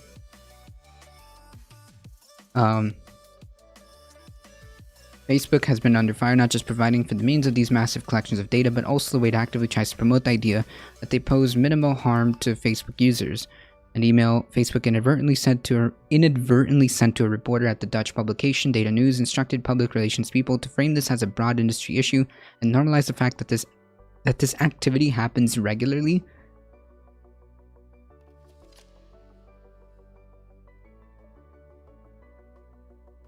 Facebook has been under fire, not just providing for the means of these massive collections of data, but also the way it actively tries to promote the idea that they pose minimal harm to Facebook users. An email Facebook inadvertently sent to a reporter at the Dutch publication Data News instructed public relations people to frame this as a broad industry issue and normalize the fact that this activity happens regularly.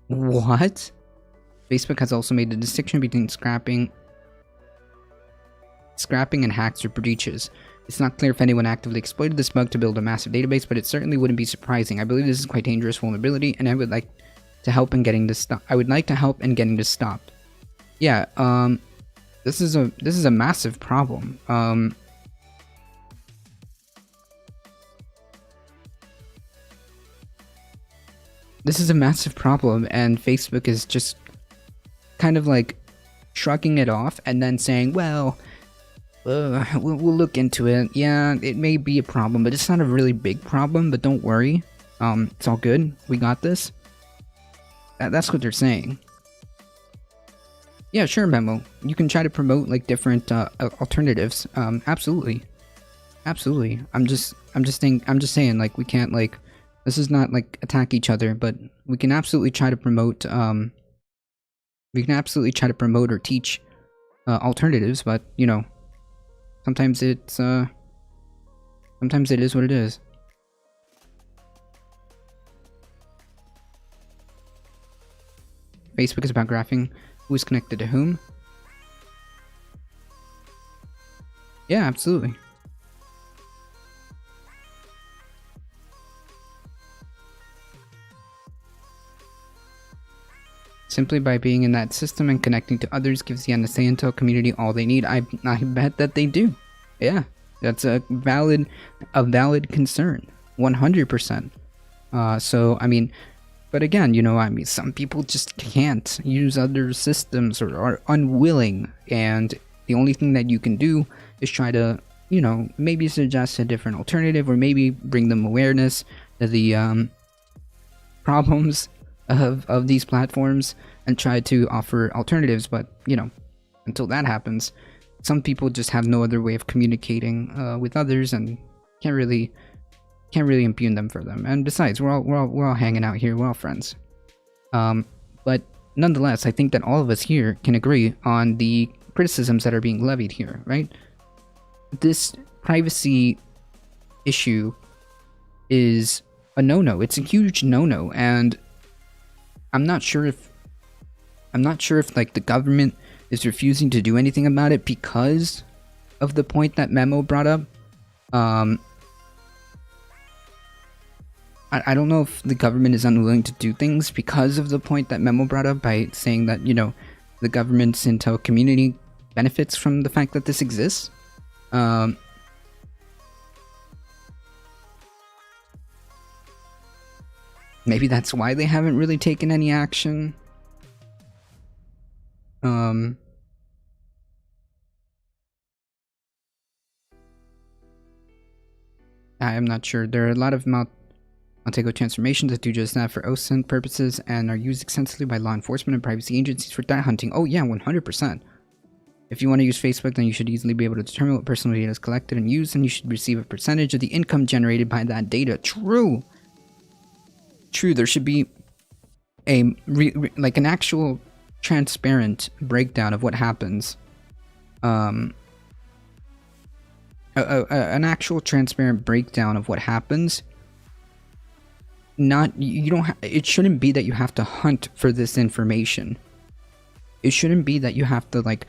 What? Facebook has also made a distinction between scrapping and hacks or breaches. It's not clear if anyone actively exploited this bug to build a massive database, but it certainly wouldn't be surprising. I believe this is quite dangerous vulnerability, and I would like to help in getting this stopped. Yeah, this is a massive problem. This is a massive problem, and Facebook is just kind of like shrugging it off and then saying, well, we'll look into it. Yeah, it may be a problem, but it's not a really big problem, but don't worry. It's all good. We got this. That's what they're saying. Yeah, sure, Memo. You can try to promote like different alternatives. Absolutely. I'm just saying like we can't like, this is not like attack each other, but we can absolutely try to promote or teach alternatives, but you know, sometimes it is what it is. Facebook is about graphing who is connected to whom. Yeah, absolutely. Simply by being in that system and connecting to others gives the NSA Intel community all they need. I bet that they do. Yeah, that's a valid concern. 100%. So, I mean, but again, you know, I mean, some people just can't use other systems or are unwilling, and the only thing that you can do is try to, you know, maybe suggest a different alternative or maybe bring them awareness to the problems of these platforms and try to offer alternatives. But you know, until that happens, some people just have no other way of communicating with others and can't really impugn them for them. And besides, we're all hanging out here, we're all friends. But nonetheless, I think that all of us here can agree on the criticisms that are being levied here, right? This privacy issue is a no-no. It's a huge no-no, and I'm not sure if like the government is refusing to do anything about it because of the point that Memo brought up. I don't know if the government is unwilling to do things because of the point that Memo brought up by saying that, you know, the government's intel community benefits from the fact that this exists. Maybe that's why they haven't really taken any action. I am not sure. There are a lot of Montego transformations that do just that for OSINT purposes and are used extensively by law enforcement and privacy agencies for data hunting. Oh yeah, 100%. If you want to use Facebook, then you should easily be able to determine what personal data is collected and used, and you should receive a percentage of the income generated by that data. True. There should be a like an actual transparent breakdown of what happens. An actual transparent breakdown of what happens. It shouldn't be that you have to hunt for this information. It shouldn't be that you have to, like,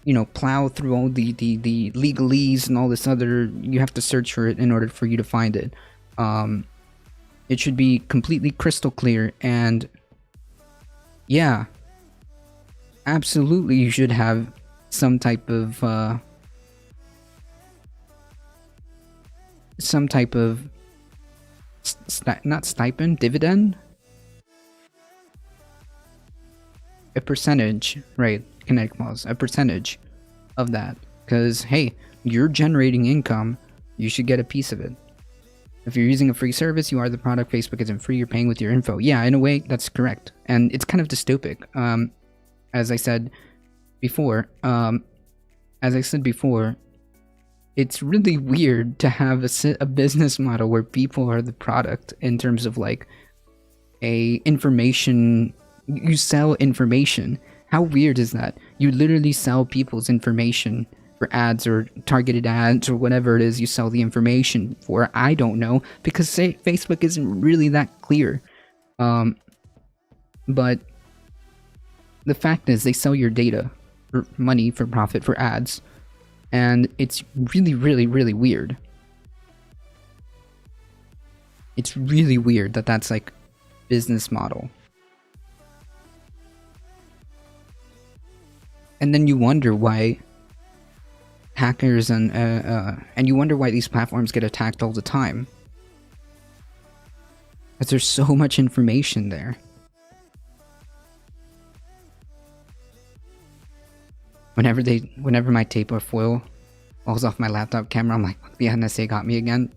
you know, plow through all the legalese and all this other. You have to search for it in order for you to find it. It should be completely crystal clear, and yeah, absolutely you should have some type of not stipend, dividend, a percentage, right? Kinetic Malls, a percentage of that, because hey, you're generating income, you should get a piece of it. If you're using a free service, you are the product. Facebook isn't free, you're paying with your info. Yeah, in a way, that's correct. And it's kind of dystopic. As I said before, it's really weird to have a business model where people are the product in terms of like information. You sell information. How weird is that? You literally sell people's information for ads or targeted ads or whatever it is you sell the information for. I don't know, because Facebook isn't really that clear. But the fact is they sell your data for money, for profit, for ads. And it's really, really, really weird. It's really weird that that's like business model. And then you wonder why hackers and you wonder why these platforms get attacked all the time. Because there's so much information there. Whenever my tape or foil falls off my laptop camera, I'm like, the NSA got me again.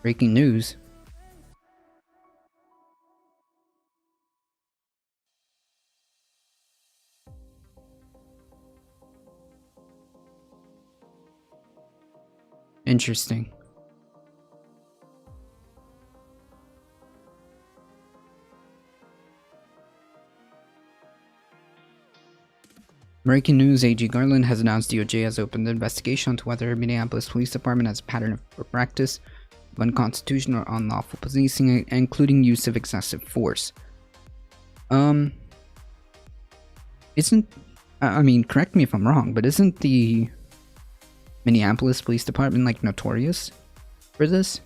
Breaking news. Interesting. Breaking news, AG Garland has announced DOJ has opened an investigation into whether Minneapolis Police Department has a pattern of practice of unconstitutional or unlawful policing, including use of excessive force. I mean, correct me if I'm wrong, but isn't the Minneapolis Police Department like notorious for this?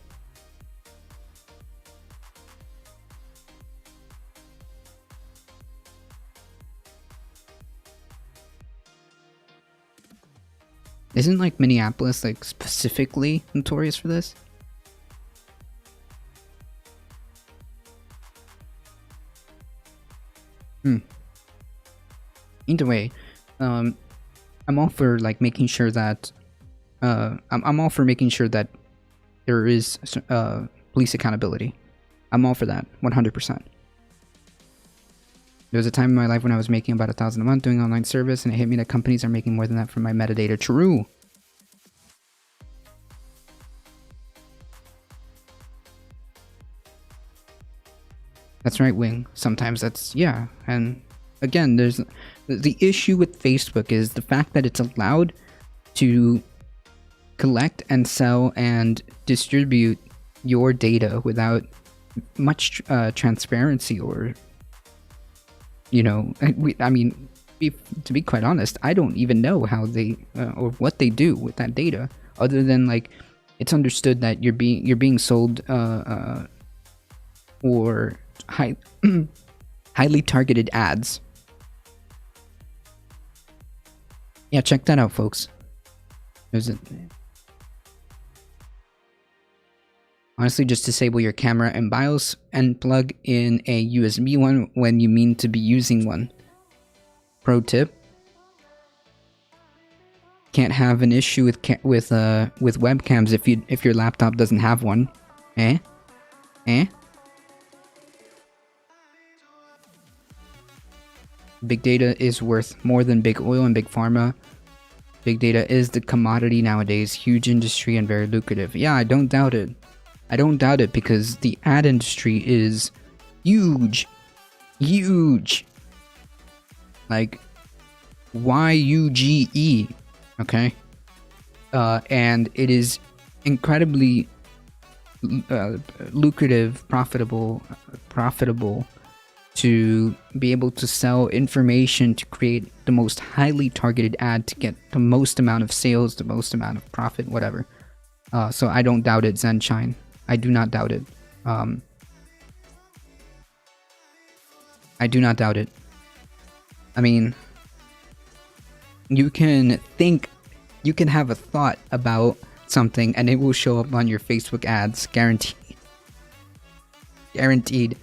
Isn't like Minneapolis like specifically notorious for this? Either way, I'm all for like making sure that I'm all for making sure that there is police accountability. I'm all for that, 100%. There was a time in my life when I was making about $1,000 a month doing online service, and it hit me that companies are making more than that from my metadata. True. That's right, Wing. Sometimes that's, yeah. And again, there's the issue with Facebook is the fact that it's allowed to collect and sell and distribute your data without much transparency or, you know, I mean, to be quite honest, I don't even know how they or what they do with that data, other than like it's understood that you're being sold or highly targeted ads. Yeah, check that out, folks. There's a honestly, just disable your camera and BIOS and plug in a USB one when you mean to be using one. Pro tip: can't have an issue with webcams if your laptop doesn't have one. Big data is worth more than big oil and big pharma. Big data is the commodity nowadays, huge industry and very lucrative. Yeah, I don't doubt it. I don't doubt it because the ad industry is huge. Huge. Like YUGE, okay? And it is incredibly lucrative, profitable to be able to sell information to create the most highly targeted ad to get the most amount of sales, the most amount of profit, whatever. So I don't doubt it, Zenshine. I do not doubt it. I do not doubt it. I mean, you can have a thought about something and it will show up on your Facebook ads, guaranteed. Guaranteed.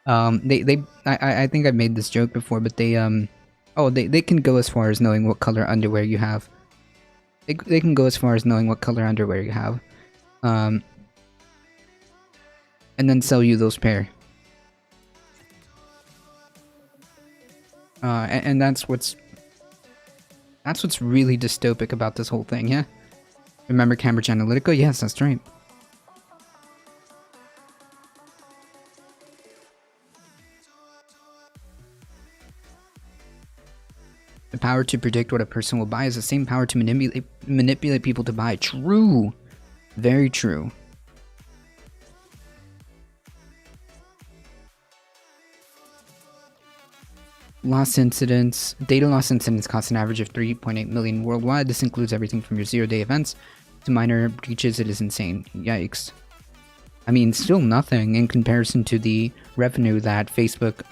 I think I've made this joke before, but they can go as far as knowing what color underwear you have. They can go as far as knowing what color underwear you have. And then sell you those pair. And that's what's really dystopic about this whole thing, yeah? Remember Cambridge Analytica? Yes, that's right. The power to predict what a person will buy is the same power to manipulate people to buy. True. Very true. Data loss incidents cost an average of 3.8 million worldwide. This includes everything from your zero-day events to minor breaches. It is insane. Yikes. I mean, still nothing in comparison to the revenue that Facebook,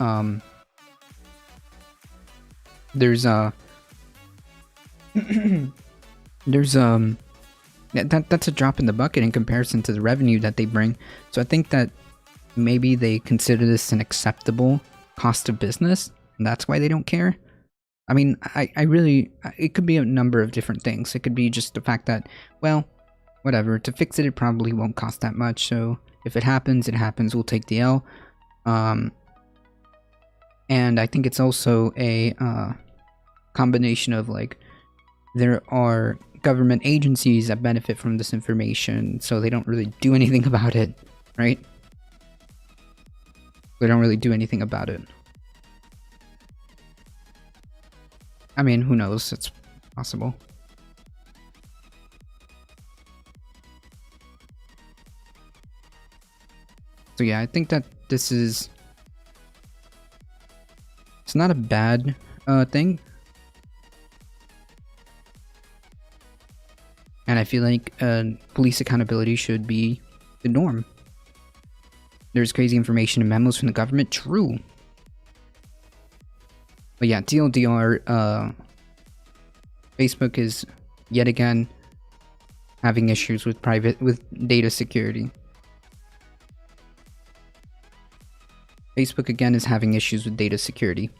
that's a drop in the bucket in comparison to the revenue that they bring. So I think that maybe they consider this an acceptable cost of business, and that's why they don't care. I mean, it could be a number of different things. It could be just the fact that, well, whatever, to fix it, it probably won't cost that much, so if it happens, we'll take the L. And I think it's also a combination of, like, there are government agencies that benefit from this information, so they don't really do anything about it, right? They don't really do anything about it. I mean, who knows? It's possible. So yeah, I think that this is... It's not a bad thing. And I feel like police accountability should be the norm. There's crazy information and memos from the government. True. But yeah, TLDR, Facebook is yet again having issues with data security. Facebook again is having issues with data security.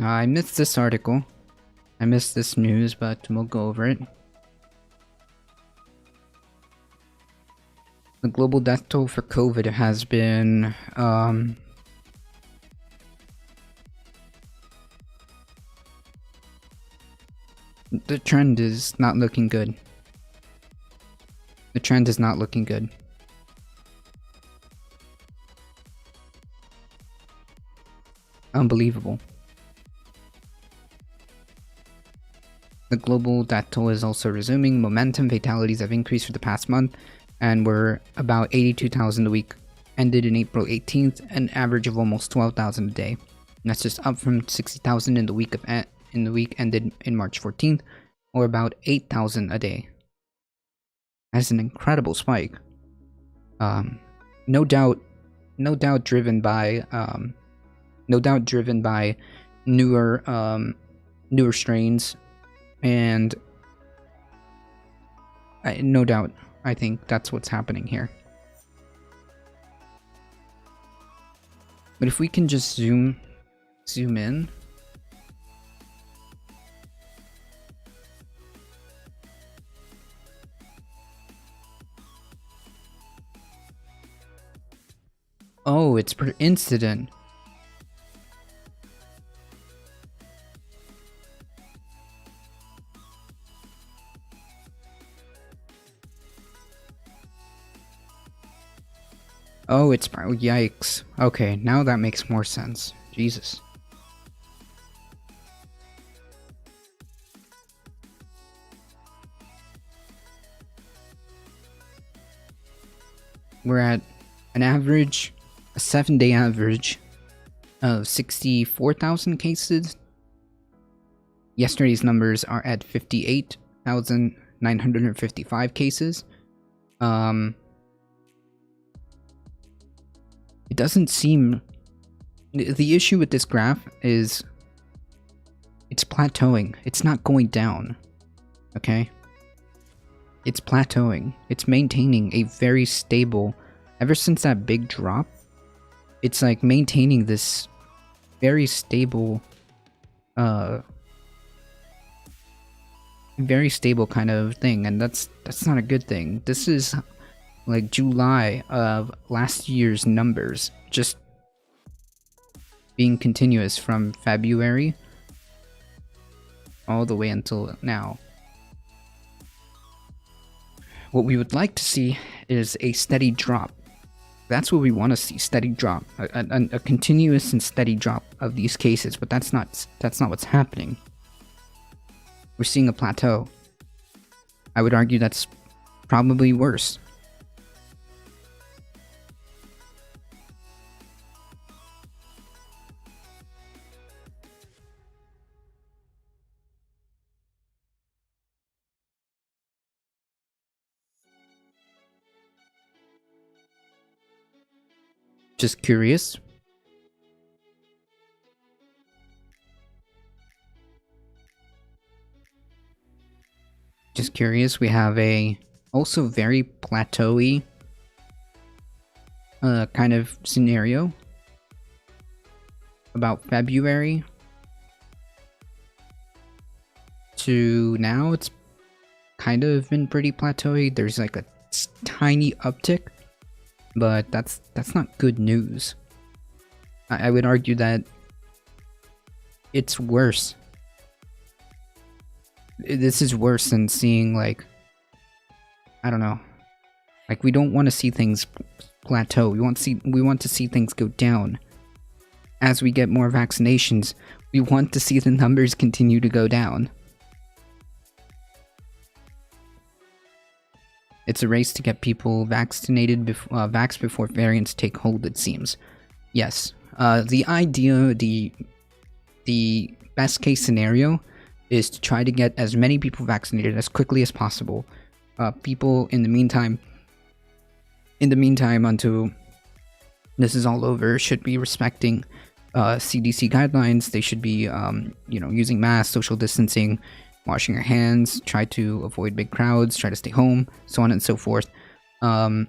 I missed this article. I missed this news, but we'll go over it. The global death toll for COVID has been the trend is not looking good. The trend is not looking good. Unbelievable. The global death toll is also resuming momentum. Fatalities have increased for the past month and were about 82,000 a week. Ended in April 18th, an average of almost 12,000 a day. And that's just up from 60,000 in the week ended in March 14th, or about 8,000 a day. That's an incredible spike. No doubt driven by newer strains. And no doubt, I think that's what's happening here. But if we can just zoom in. Oh, it's per incident. Oh, it's... Yikes. Okay, now that makes more sense. Jesus. we're at an average, a 7-day average of 64,000 cases. Yesterday's numbers are at 58,955 cases. It doesn't seem... The issue with this graph is it's plateauing. It's not going down. Okay? It's plateauing. It's maintaining a very stable... Ever since that big drop, it's like maintaining this very stable... very stable kind of thing, and that's not a good thing. This is like July of last year's numbers, just being continuous from February all the way until now. What we would like to see is a steady drop. That's what we want to see, steady drop, a continuous and steady drop of these cases, but that's not what's happening. We're seeing a plateau. I would argue that's probably worse. Just curious. Just curious, we have a also very plateau-y kind of scenario about February to now. It's kind of been pretty plateau-y. There's like a tiny uptick, but that's not good news. I would argue that it's worse. This is worse than seeing, like, I don't know. Like, we don't want to see things plateau. We want to see things go down. As we get more vaccinations, we want to see the numbers continue to go down. It's a race to get people vaccinated, vaxxed before variants take hold, it seems. Yes. The idea, the best case scenario is to try to get as many people vaccinated as quickly as possible. People in the meantime, until this is all over, should be respecting CDC guidelines. They should be, using masks, social distancing, washing your hands, try to avoid big crowds, try to stay home, so on and so forth. Until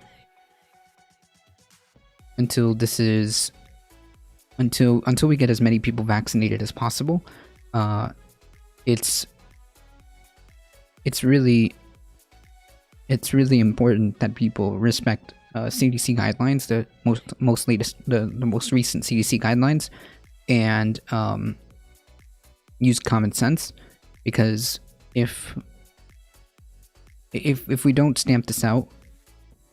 we get as many people vaccinated as possible. It's really important that people respect CDC guidelines, the most recent CDC guidelines, and use common sense, because if we don't stamp this out,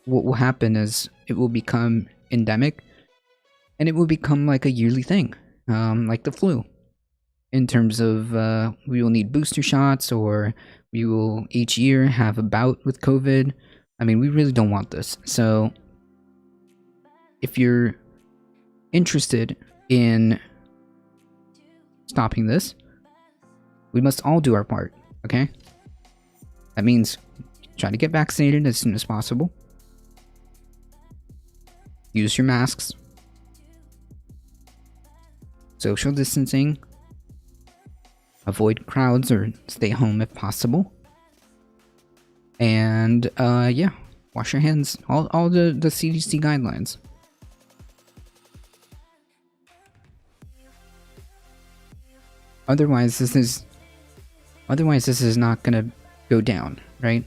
what will happen is it will become endemic, and it will become like a yearly thing, like the flu. In terms of, we will need booster shots, or we will each year have a bout with COVID. I mean, we really don't want this. So, if you're interested in stopping this, we must all do our part, okay? That means try to get vaccinated as soon as possible. Use your masks. Social distancing. Avoid crowds or stay home if possible. And, yeah, wash your hands. All the CDC guidelines. Otherwise, this is not gonna go down, right?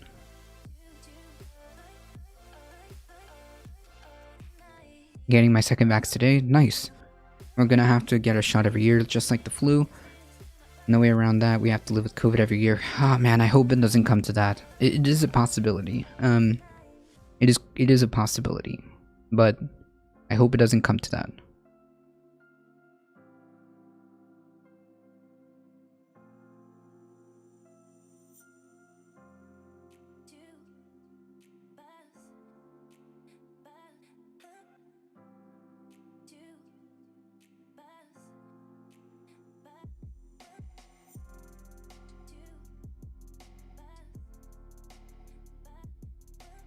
Getting my second vax today, nice. We're gonna have to get a shot every year, just like the flu. No way around that. We have to live with COVID every year. Oh man, I hope it doesn't come to that. It is a possibility. It is a possibility, but I hope it doesn't come to that.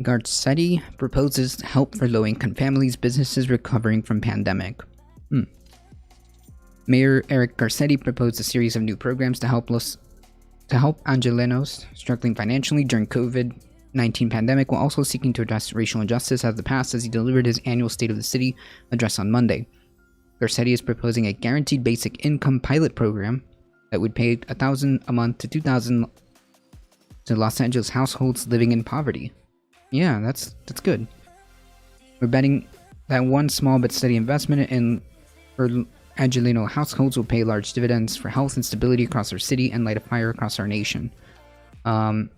Garcetti proposes help for low-income families, businesses recovering from pandemic. Mayor Eric Garcetti proposed a series of new programs to help Angelenos struggling financially during COVID-19 pandemic, while also seeking to address racial injustice as the past, as he delivered his annual State of the City address on Monday. Garcetti is proposing a guaranteed basic income pilot program that would pay $1,000 a month to $2,000 to Los Angeles households living in poverty. Yeah, that's good. We're betting that one small but steady investment for Angeleno households will pay large dividends for health and stability across our city and light a fire across our nation. It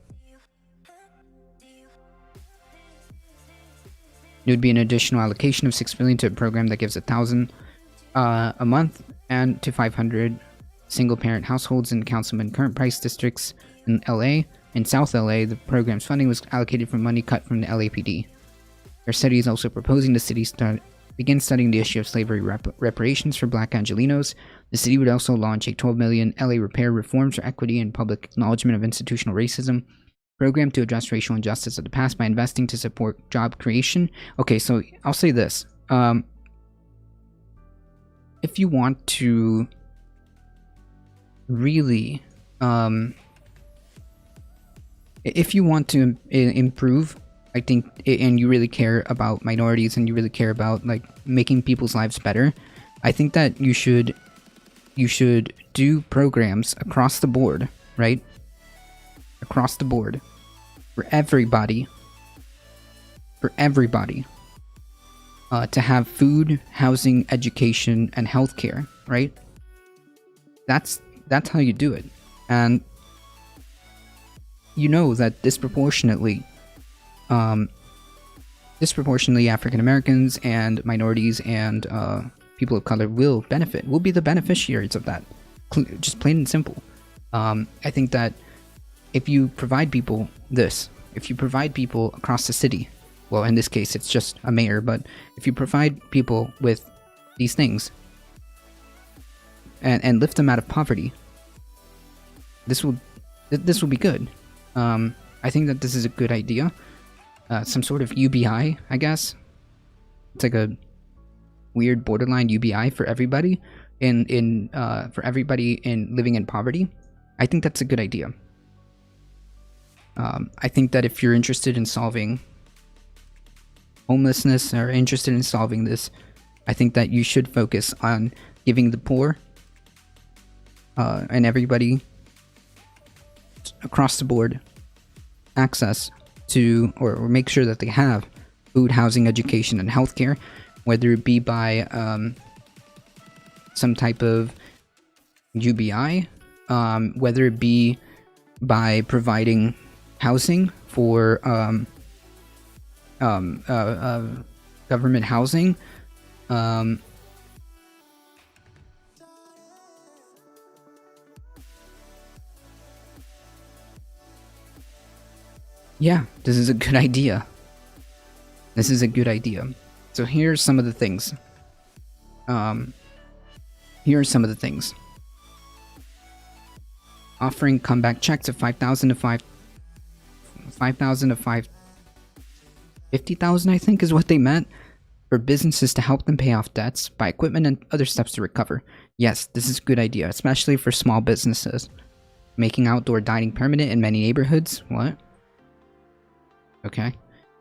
would be an additional allocation of $6 million to a program that gives $1,000 a month and to 500 single-parent households in councilman current price districts in LA. In South LA, the program's funding was allocated from money cut from the LAPD. Garcetti is also proposing the city begin studying the issue of slavery reparations for Black Angelenos. The city would also launch a $12 million LA Repair Reforms for Equity and Public Acknowledgement of Institutional Racism program to address racial injustice of the past by investing to support job creation. Okay, so I'll say this. If you want to really, if you want to improve, I think, and you really care about minorities and you really care about like making people's lives better, I think that you should do programs across the board, right? Across the board for everybody, to have food, housing, education, and healthcare, right? That's how you do it. And you know that disproportionately African Americans and minorities and people of color will be the beneficiaries of that. Just plain and simple. I think that if you provide people across the city, well, in this case, it's just a mayor, but if you provide people with these things and lift them out of poverty, this will be good. I think that this is a good idea. Some sort of UBI, I guess. It's like a weird borderline UBI for everybody in living in poverty. I think that's a good idea. I think that if you're interested in solving homelessness or interested in solving this, I think that you should focus on giving the poor and everybody across the board access to, or make sure that they have food, housing, education, and healthcare, whether it be by some type of UBI, whether it be by providing housing for government housing, yeah, this is a good idea. So here's some of the things. Offering comeback checks of $5,000 to $50,000, I think is what they meant, for businesses to help them pay off debts, buy equipment, and other steps to recover. Yes, this is a good idea, especially for small businesses. Making outdoor dining permanent in many neighborhoods. What? Okay.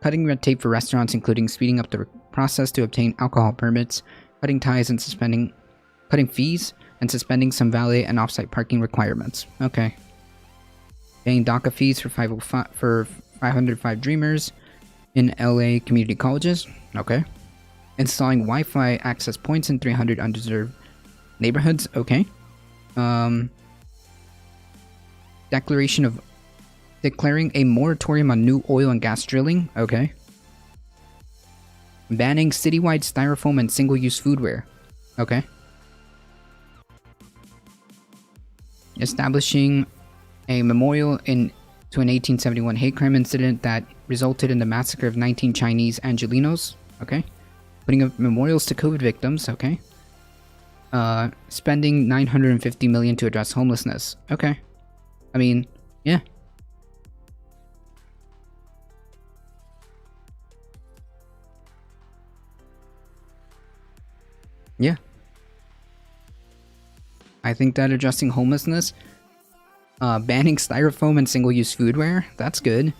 Cutting red tape for restaurants, including speeding up the process to obtain alcohol permits, cutting fees and suspending some valet and offsite parking requirements. Okay. Paying DACA fees for 505 Dreamers in LA community colleges. Okay. Installing Wi-Fi access points in 300 undeserved neighborhoods. Okay. Declaring a moratorium on new oil and gas drilling. Okay. Banning citywide styrofoam and single-use foodware. Okay. Establishing a memorial to an 1871 hate crime incident that resulted in the massacre of 19 Chinese Angelenos. Okay. Putting up memorials to COVID victims. Okay. Spending $950 million to address homelessness. Okay. I mean, yeah. I think that addressing homelessness, banning styrofoam and single-use foodware, that's good.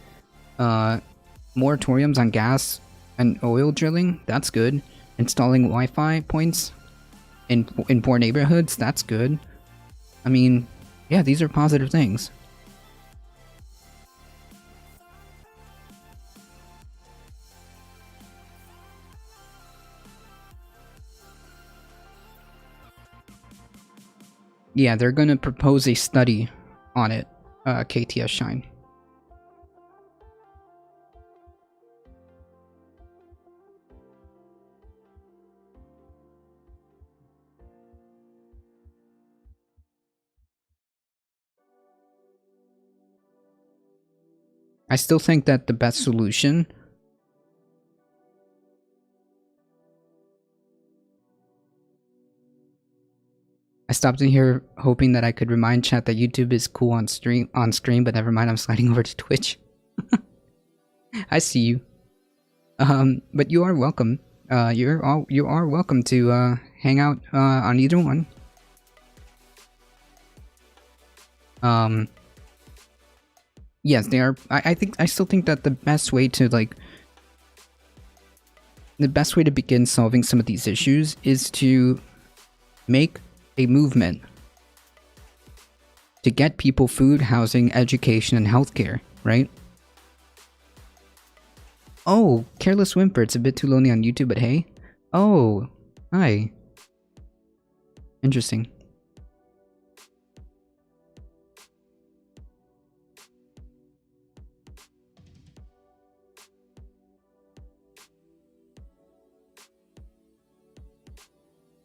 Moratoriums on gas and oil drilling, that's good. Installing Wi-Fi points in poor neighborhoods, that's good. I mean, yeah, these are positive things. Yeah, they're gonna propose a study on it, KTS Shine. I still think that the best solution I stopped in here hoping that I could remind chat that YouTube is cool on screen, but never mind, I'm sliding over to Twitch. I see you. But you are welcome. You are welcome to hang out on either one. Yes, they are. I still think that the best way to begin solving some of these issues is to make a movement to get people food, housing, education, and healthcare, right? Oh, Careless Whimper, it's a bit too lonely on YouTube, but hey. Oh, hi. Interesting.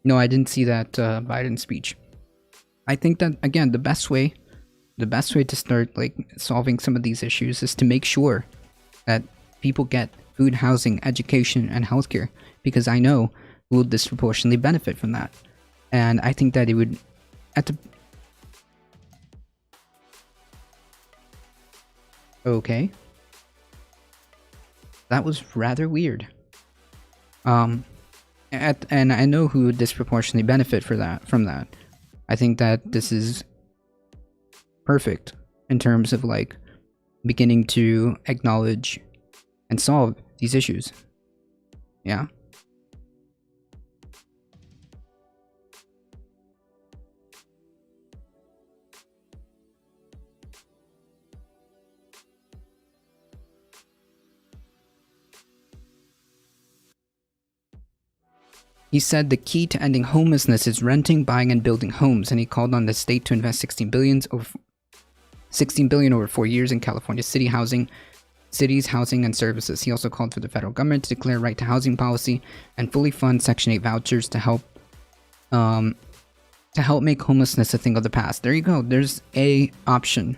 No, I didn't see that Biden speech. I think that, again, the best way to start solving some of these issues is to make sure that people get food, housing, education, and healthcare, because I know who will disproportionately benefit from that. And I think that it would Okay. That was rather weird. And I know who would disproportionately benefit from that. I think that this is perfect in terms of beginning to acknowledge and solve these issues. Yeah. He said the key to ending homelessness is renting, buying, and building homes, and he called on the state to invest $16 billion over 4 years in California cities, housing, and services. He also called for the federal government to declare right to housing policy and fully fund Section 8 vouchers to help make homelessness a thing of the past. There you go. There's a option.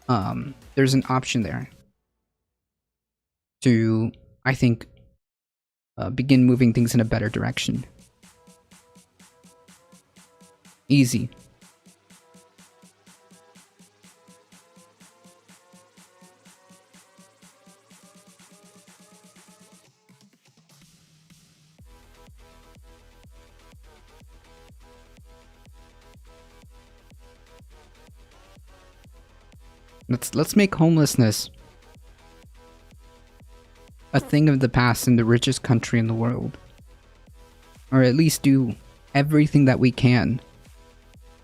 There's an option there to, I think, begin moving things in a better direction. Easy. Let's make homelessness a thing of the past in the richest country in the world. Or at least do everything that we can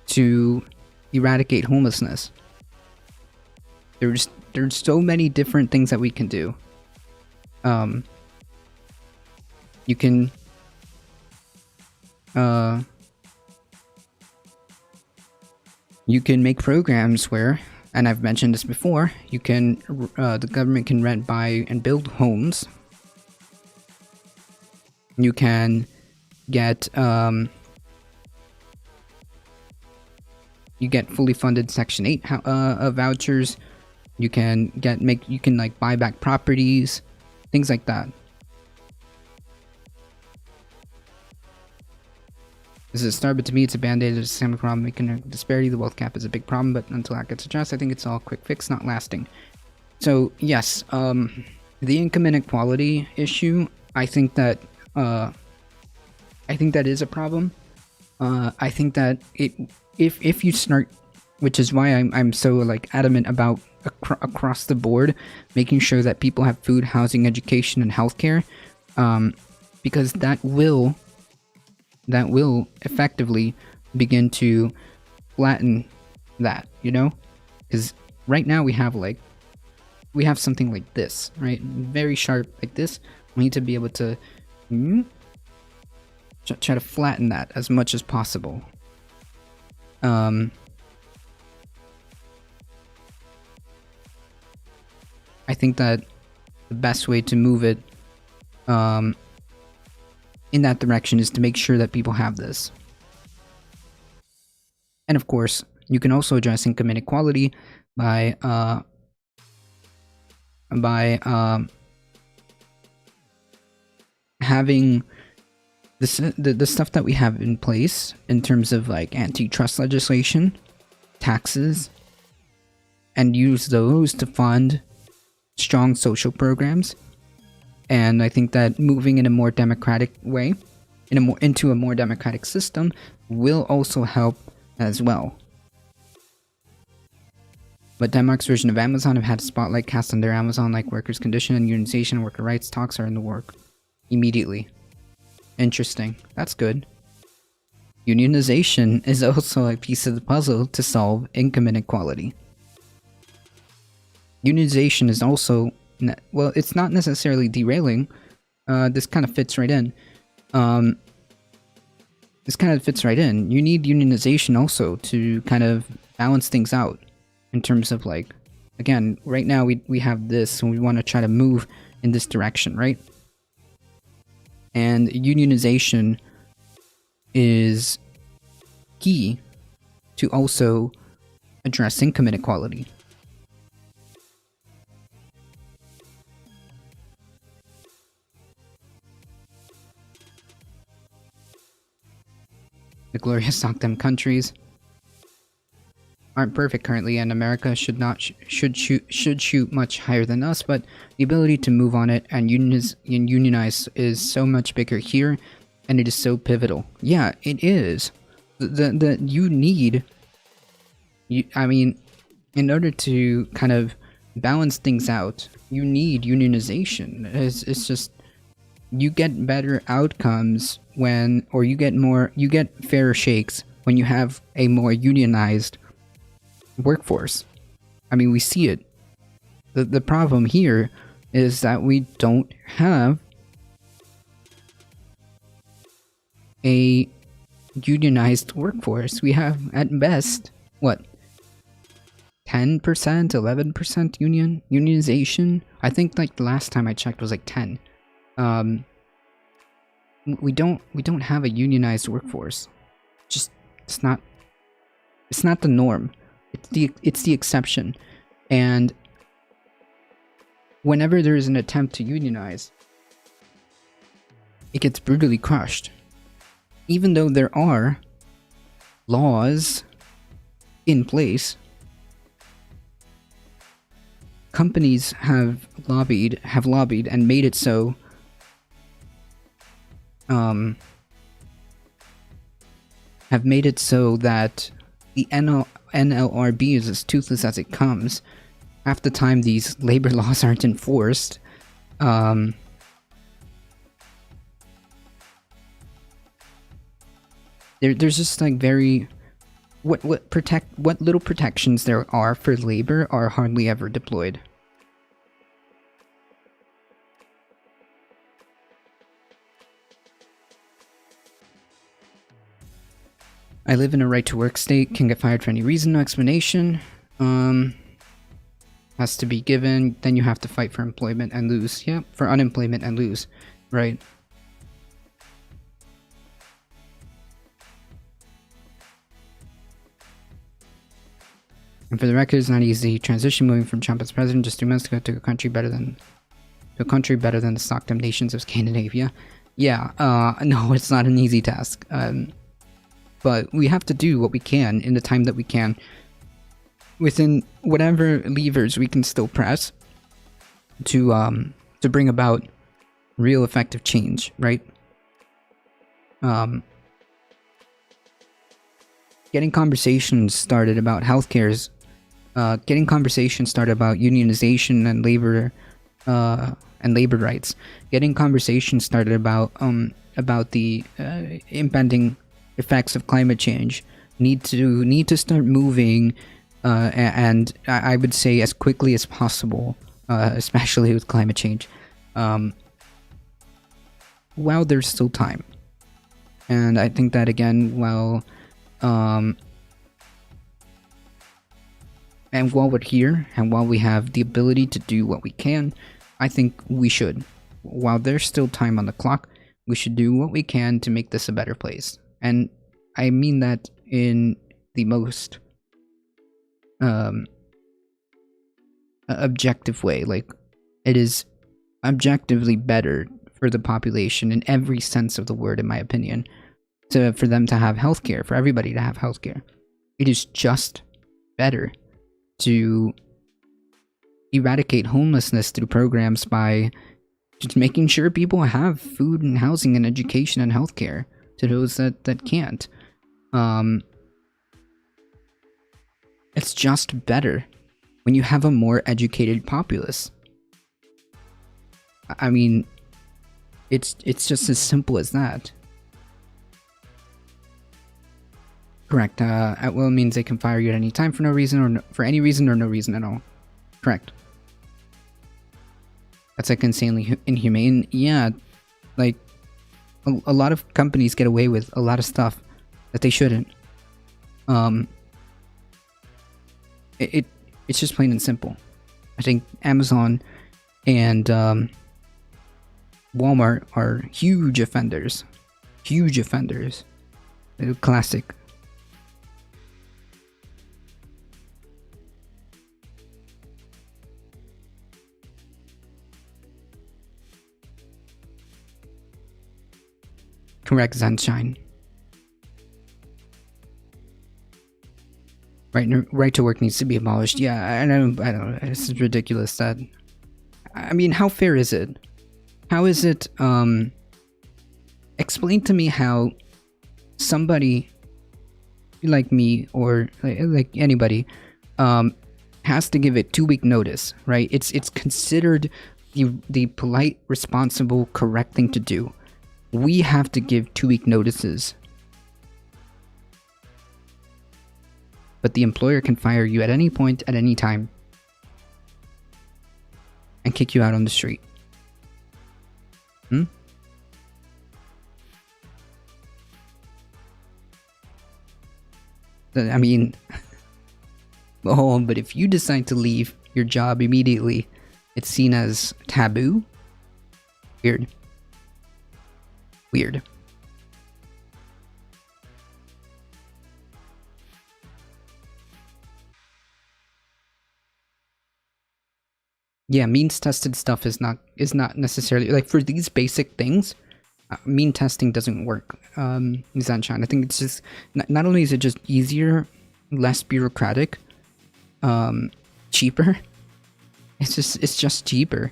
to eradicate homelessness. There's so many different things that we can do. You can make programs where, and I've mentioned this before, you can the government can rent, buy, and build homes. You can get you get fully funded Section 8 vouchers. You can buy back properties, things like that. This is a start, but to me it's a band-aid of a systemic problem making a disparity. The wealth gap is a big problem, but until that gets addressed, I think it's all a quick fix, not lasting. So yes, the income inequality issue, I think that is a problem. I think that if you start, which is why I'm so like adamant about across the board making sure that people have food, housing, education, and healthcare, because that will effectively begin to flatten that, you know, because right now we have something like this, right, very sharp like this. We need to be able to try to flatten that as much as possible. I think that the best way to move it in that direction is to make sure that people have this. And of course, you can also address income inequality by having the stuff that we have in place in terms of like antitrust legislation, taxes, and use those to fund strong social programs. And I think that moving in a more democratic way, into a more democratic system, will also help as well. But Denmark's version of Amazon have had a spotlight cast on their Amazon-like workers' condition, and unionization and worker rights talks are in the work immediately. Interesting. That's good. Unionization is also a piece of the puzzle to solve income inequality. Unionization is also, well, it's not necessarily derailing. This kind of fits right in. You need unionization also to kind of balance things out in terms of like, again, right now we have this and we want to try to move in this direction, right? And unionization is key to also address income inequality. The glorious SOCDEM countries aren't perfect currently, and America should shoot much higher than us, but the ability to move on it and unionize is so much bigger here, and it is so pivotal. Yeah, it is. I mean, in order to kind of balance things out, you need unionization. It's just, you get better outcomes when, or you get fairer shakes when you have a more unionized workforce. I mean, we see it. The problem here is that we don't have a unionized workforce. We have at best what, 10%, 11% unionization. I think like the last time I checked was like 10. We don't have a unionized workforce. Just it's not the norm. It's the exception. And whenever there is an attempt to unionize, it gets brutally crushed. Even though there are laws in place, companies have lobbied and made it so that the NLRB is as toothless as it comes. Half the time these labor laws aren't enforced. There's just like very what little protections there are for labor are hardly ever deployed. I live in a right-to-work state, can get fired for any reason, no explanation. Has to be given, then you have to fight for employment and lose. Yeah, for unemployment and lose, right? And for the record, it's not easy. Transition moving from Trump as president just 3 months ago to a country better than the SOCDEM nations of Scandinavia. Yeah, no, it's not an easy task. But we have to do what we can in the time that we can, within whatever levers we can still press to bring about real effective change, right? getting conversations started about healthcare's, getting conversations started about unionization and labor rights, getting conversations started about the impending effects of climate change need to start moving, and I would say as quickly as possible, especially with climate change, while there's still time. And I think that again, and while we're here and while we have the ability to do what we can, I think we should, while there's still time on the clock, we should do what we can to make this a better place. And I mean that in the most objective way. Like, it is objectively better for the population in every sense of the word, in my opinion, for them to have healthcare, for everybody to have healthcare. It is just better to eradicate homelessness through programs by just making sure people have food and housing and education and healthcare to those that can't. It's just better when you have a more educated populace. I mean, it's just as simple as that. Correct. At will means they can fire you at any time for no reason, or for any reason or no reason at all. Correct. That's like insanely inhumane. Yeah, like a lot of companies get away with a lot of stuff that they shouldn't. It's just plain and simple. I think Amazon and Walmart are huge offenders. Huge offenders. Classic. Correct, Sunshine. Right to work needs to be abolished. Yeah, I don't know. This is ridiculous. That, I mean, how fair is it? How is it? Explain to me how somebody like me or like anybody has to give it 2-week notice, right? It's considered the polite, responsible, correct thing to do. We have to give 2-week notices. But the employer can fire you at any point, at any time, and kick you out on the street. I mean, oh, but if you decide to leave your job immediately, it's seen as taboo. Weird. Weird. Yeah, means tested stuff is not necessarily, like, for these basic things. Mean testing doesn't work. Zanchan, I think it's just not only is it just easier, less bureaucratic, cheaper. It's just cheaper.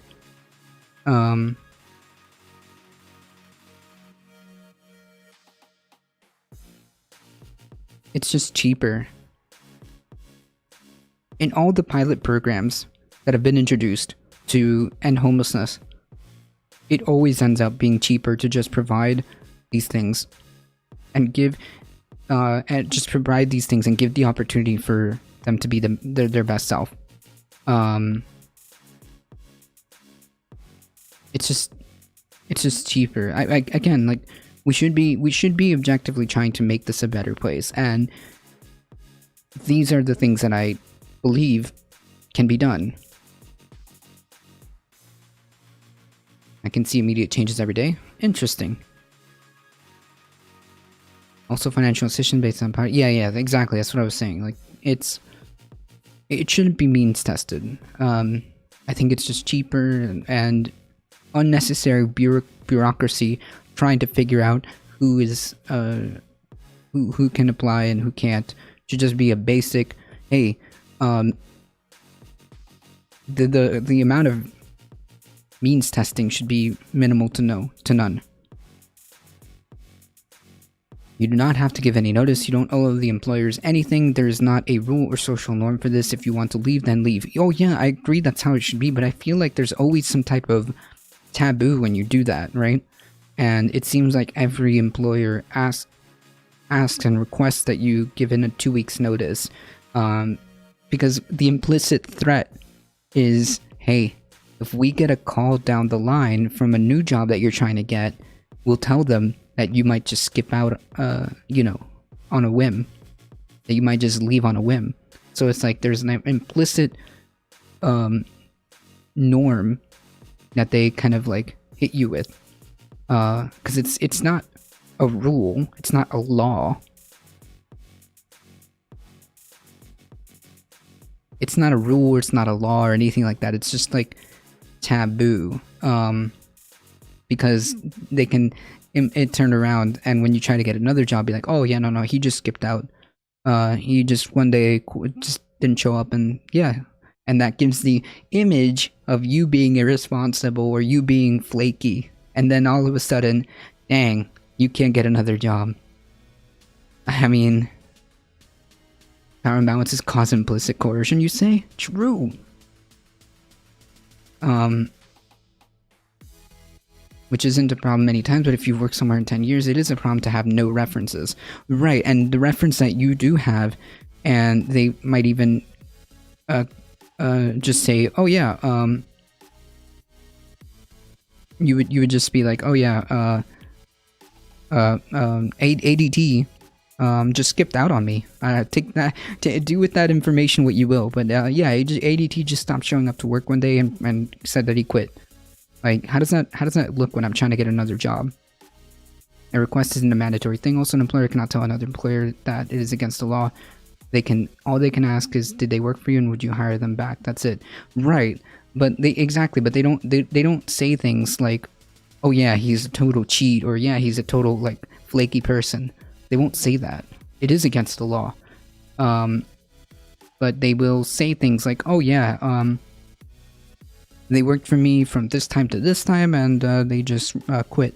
It's just cheaper. In all the pilot programs that have been introduced to end homelessness, it always ends up being cheaper to just provide these things and give and just provide these things and give the opportunity for them to be their best self. It's just cheaper. I again, like, we should be objectively trying to make this a better place, and these are the things that I believe can be done. I can see immediate changes every day. Interesting. Also, financial decision based on power. Yeah, exactly. That's what I was saying. Like, it shouldn't be means tested. I think it's just cheaper and unnecessary bureaucracy trying to figure out who is who can apply and who can't. Should just be a basic. Hey, the amount of means testing should be minimal to none. You do not have to give any notice. You don't owe the employers anything. There's not a rule or social norm for this. If you want to leave, then leave. Oh yeah, I agree that's how it should be, but I feel like there's always some type of taboo when you do that, right? And it seems like every employer asks and requests that you give in a 2 weeks notice, because the implicit threat is, hey, if we get a call down the line from a new job that you're trying to get, we'll tell them that you might just skip out, you know, on a whim. That you might just leave on a whim. So it's like there's an implicit norm that they kind of like hit you with. Because it's not a rule, it's not a law. It's not a rule, or it's not a law or anything like that. It's just like taboo. Because they can it turned around, and when you try to get another job, be like, oh yeah, no, he just skipped out. He just one day just didn't show up, and yeah. And that gives the image of you being irresponsible or you being flaky. And then all of a sudden, dang, you can't get another job. I mean, power imbalances cause implicit coercion, you say? True. Which isn't a problem many times, but if you've worked somewhere in 10 years, it is a problem to have no references. Right, and the reference that you do have, and they might even just say, oh yeah, you would just be like, oh yeah, ADT just skipped out on me. Take that, do with that information what you will, but yeah, ADT just stopped showing up to work one day and said that he quit. Like, how does that look when I'm trying to get another job? A request isn't a mandatory thing. Also, an employer cannot tell another employer that it is against the law. All they can ask is, did they work for you and would you hire them back? That's it. Right. But they don't say things like, oh yeah, he's a total cheat, or yeah, he's a total like flaky person. They won't say that. It is against the law. But they will say things like, oh yeah, they worked for me from this time to this time, and they just quit.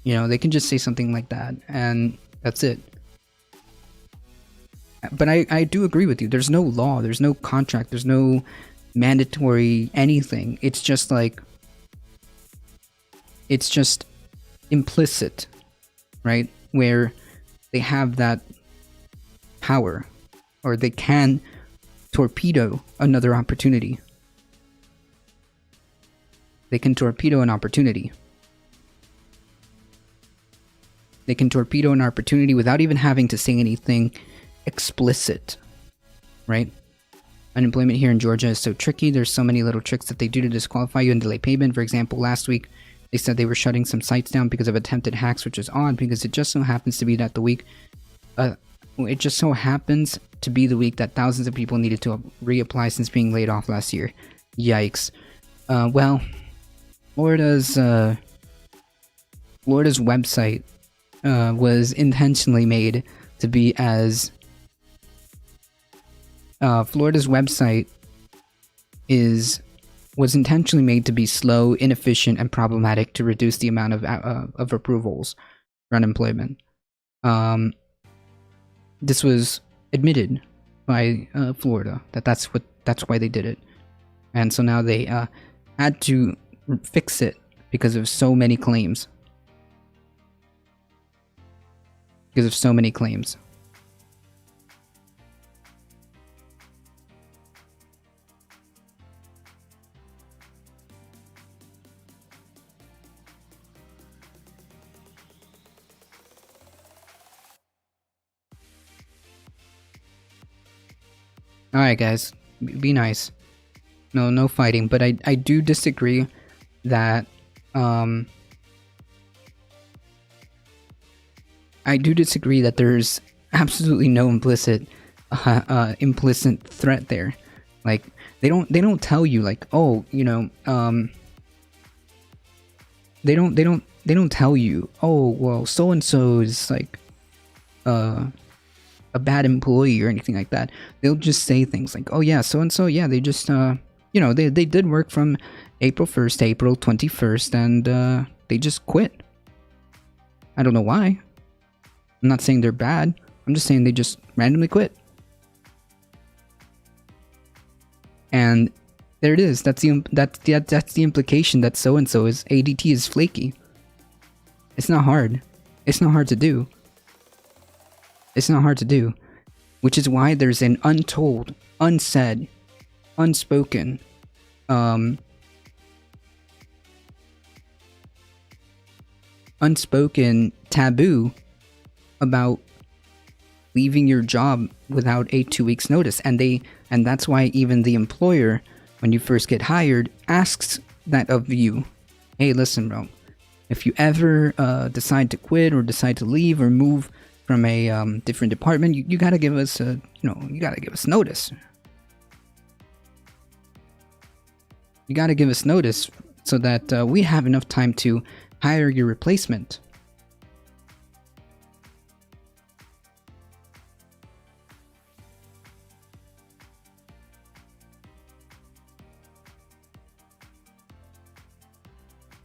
You know, they can just say something like that, and that's it. But I do agree with you. There's no law, there's no contract, there's no mandatory anything. It's just like, it's just implicit, right? Where they have that power, or they can torpedo another opportunity. They can torpedo an opportunity. They can torpedo an opportunity without even having to say anything explicit, right? Unemployment here in Georgia is so tricky. There's so many little tricks that they do to disqualify you and delay payment. For example, last week, they said they were shutting some sites down because of attempted hacks, which is odd because it just so happens to be that the week, it just so happens to be the week that thousands of people needed to reapply since being laid off last year. Yikes. Well, Florida's website was intentionally made to be as Florida's website was intentionally made to be slow, inefficient, and problematic to reduce the amount of approvals for unemployment. This was admitted by Florida that's why they did it, and so now they had to fix it because of so many claims. Alright guys, be nice. No fighting, but I do disagree that there's absolutely no implicit threat there. Like, they don't tell you like, oh, you know, they don't tell you, oh well, so and so is like a bad employee or anything like that. They'll just say things like, oh yeah, so and so, yeah, they just you know, they did work from April 1st to April 21st, and they just quit. I don't know why. I'm not saying they're bad. I'm just saying they just randomly quit. And there it is. That's the implication that so and so is ADT is flaky. It's not hard. It's not hard to do. It's not hard to do, which is why there's an untold, unsaid, unspoken, unspoken taboo about leaving your job without a 2 weeks notice. And that's why even the employer, when you first get hired, asks that of you. Hey, listen, bro, if you ever decide to quit or decide to leave or move from a different department, you gotta give us you gotta give us notice. You gotta give us notice so that we have enough time to hire your replacement.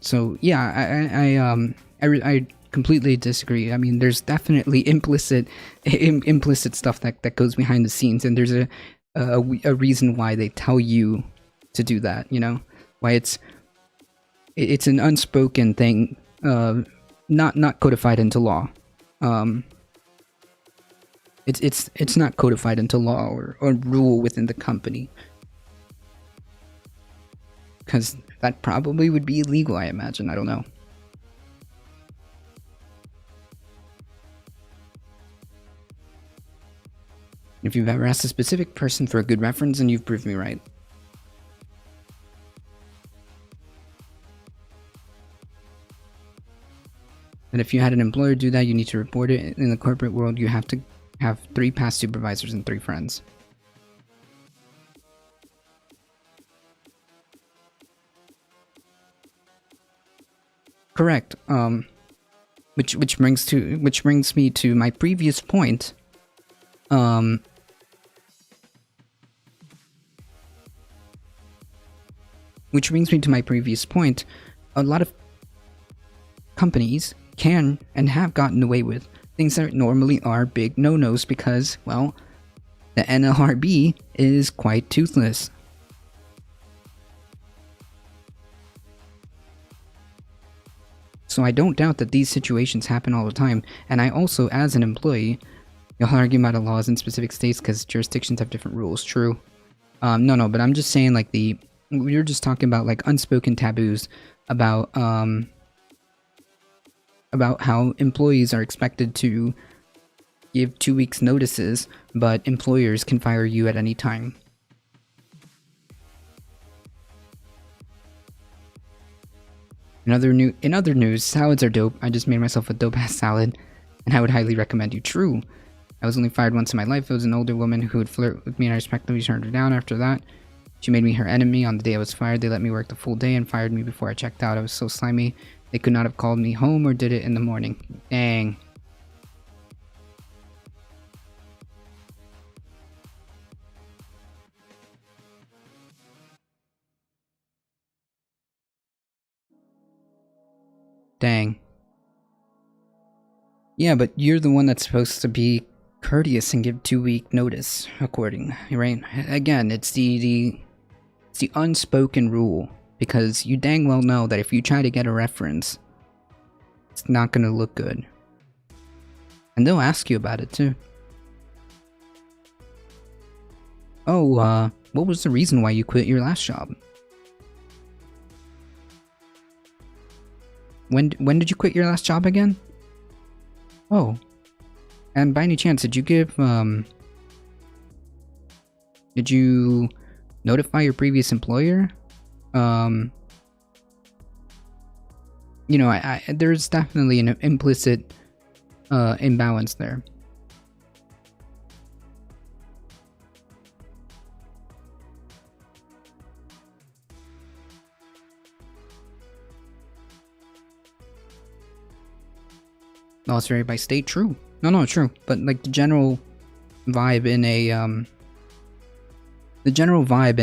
So yeah, I completely disagree. I mean, there's definitely implicit stuff that goes behind the scenes, and there's a reason why they tell you to do that. You know, why it's an unspoken thing, not codified into law. It's not codified into law or rule within the company, because that probably would be illegal, I imagine. I don't know. If you've ever asked a specific person for a good reference, and you've proved me right. And if you had an employer do that, you need to report it. In the corporate world, you have to have 3 past supervisors and 3 friends. Correct. Which brings me to my previous point. Which brings me to my previous point. A lot of companies can and have gotten away with things that normally are big no-nos because, well, the NLRB is quite toothless. So I don't doubt that these situations happen all the time, and I also, as an employee, you'll argue about the laws in specific states because jurisdictions have different rules, true. No, but I'm just saying, like, we're just talking about, like, unspoken taboos about how employees are expected to give 2 weeks notices, but employers can fire you at any time. In other news, salads are dope. I just made myself a dope-ass salad, and I would highly recommend you. True. I was only fired once in my life. It was an older woman who would flirt with me, and I respectfully turned her down after that. She made me her enemy. On the day I was fired, they let me work the full day and fired me before I checked out. I was so slimy. They could not have called me home or did it in the morning. Dang. Dang. Yeah, but you're the one that's supposed to be courteous and give 2 week notice, according, right? Again, it's the unspoken rule, because you dang well know that if you try to get a reference, it's not gonna look good. And they'll ask you about it too. Oh, what was the reason why you quit your last job? When did you quit your last job again? Oh. And by any chance, did you did you notify your previous employer? You know, there's definitely an implicit imbalance there. No, it's varied by state, true. No, true. But like the general vibe in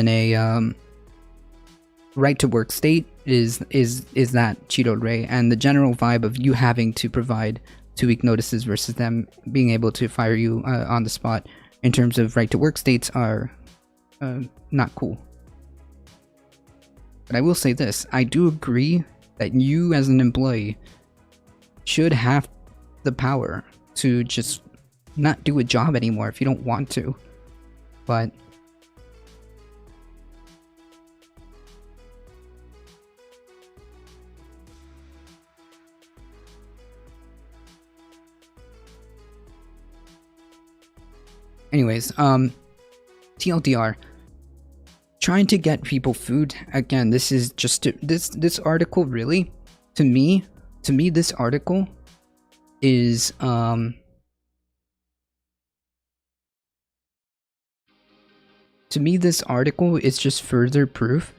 a right to work state is that Cheeto Ray, and the general vibe of you having to provide 2-week notices versus them being able to fire you on the spot in terms of right to work states are not cool. But I will say this, I do agree that you as an employee should have the power to just not do a job anymore if you don't want to. But anyways, TLDR, trying to get people food again. This is just this article really, to me this article is to me this article is just further proof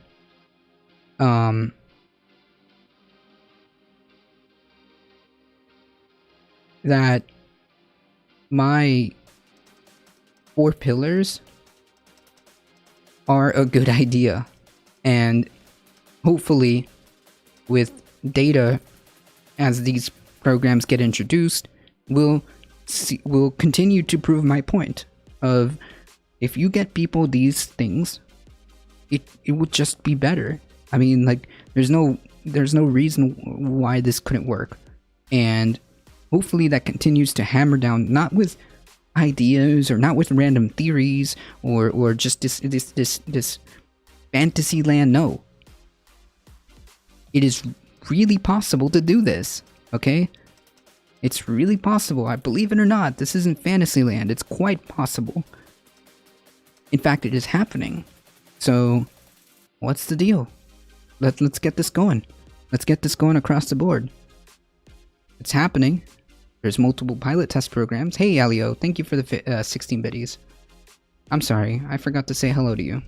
that my 4 pillars are a good idea, and hopefully with data as these programs get introduced, we'll continue to prove my point of if you get people these things, it will just be better. I mean, like, there's no reason why this couldn't work, and hopefully that continues to hammer down, not with ideas or not with random theories or just this fantasy land. No, it is really possible to do this. Okay, it's really possible. I believe it or not, this isn't fantasy land. It's quite possible. In fact, it is happening. So what's the deal? Let's get this going. Let's get this going across the board. It's happening. There's multiple pilot test programs. Hey, Alio, thank you for the 16 biddies. I'm sorry, I forgot to say hello to you.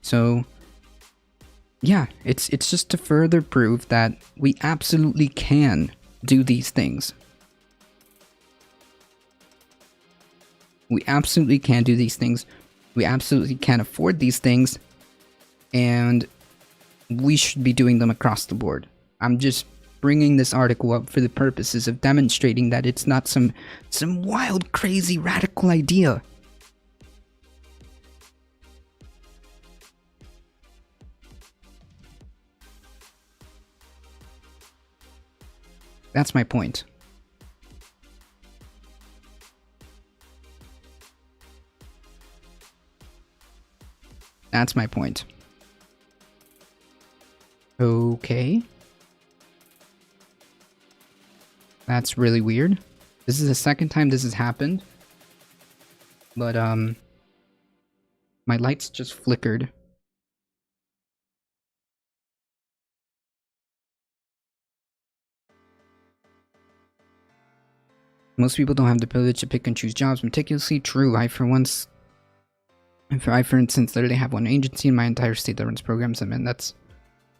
So, yeah, it's just to further prove that we absolutely can do these things. We absolutely can do these things. We absolutely can afford these things. And we should be doing them across the board. I'm just bringing this article up for the purposes of demonstrating that it's not some wild, crazy, radical idea. That's my point. That's my point. Okay. That's really weird. This is the second time this has happened. But, my lights just flickered. Most people don't have the privilege to pick and choose jobs meticulously. True. I, for instance, literally have one agency in my entire state that runs programs, and that's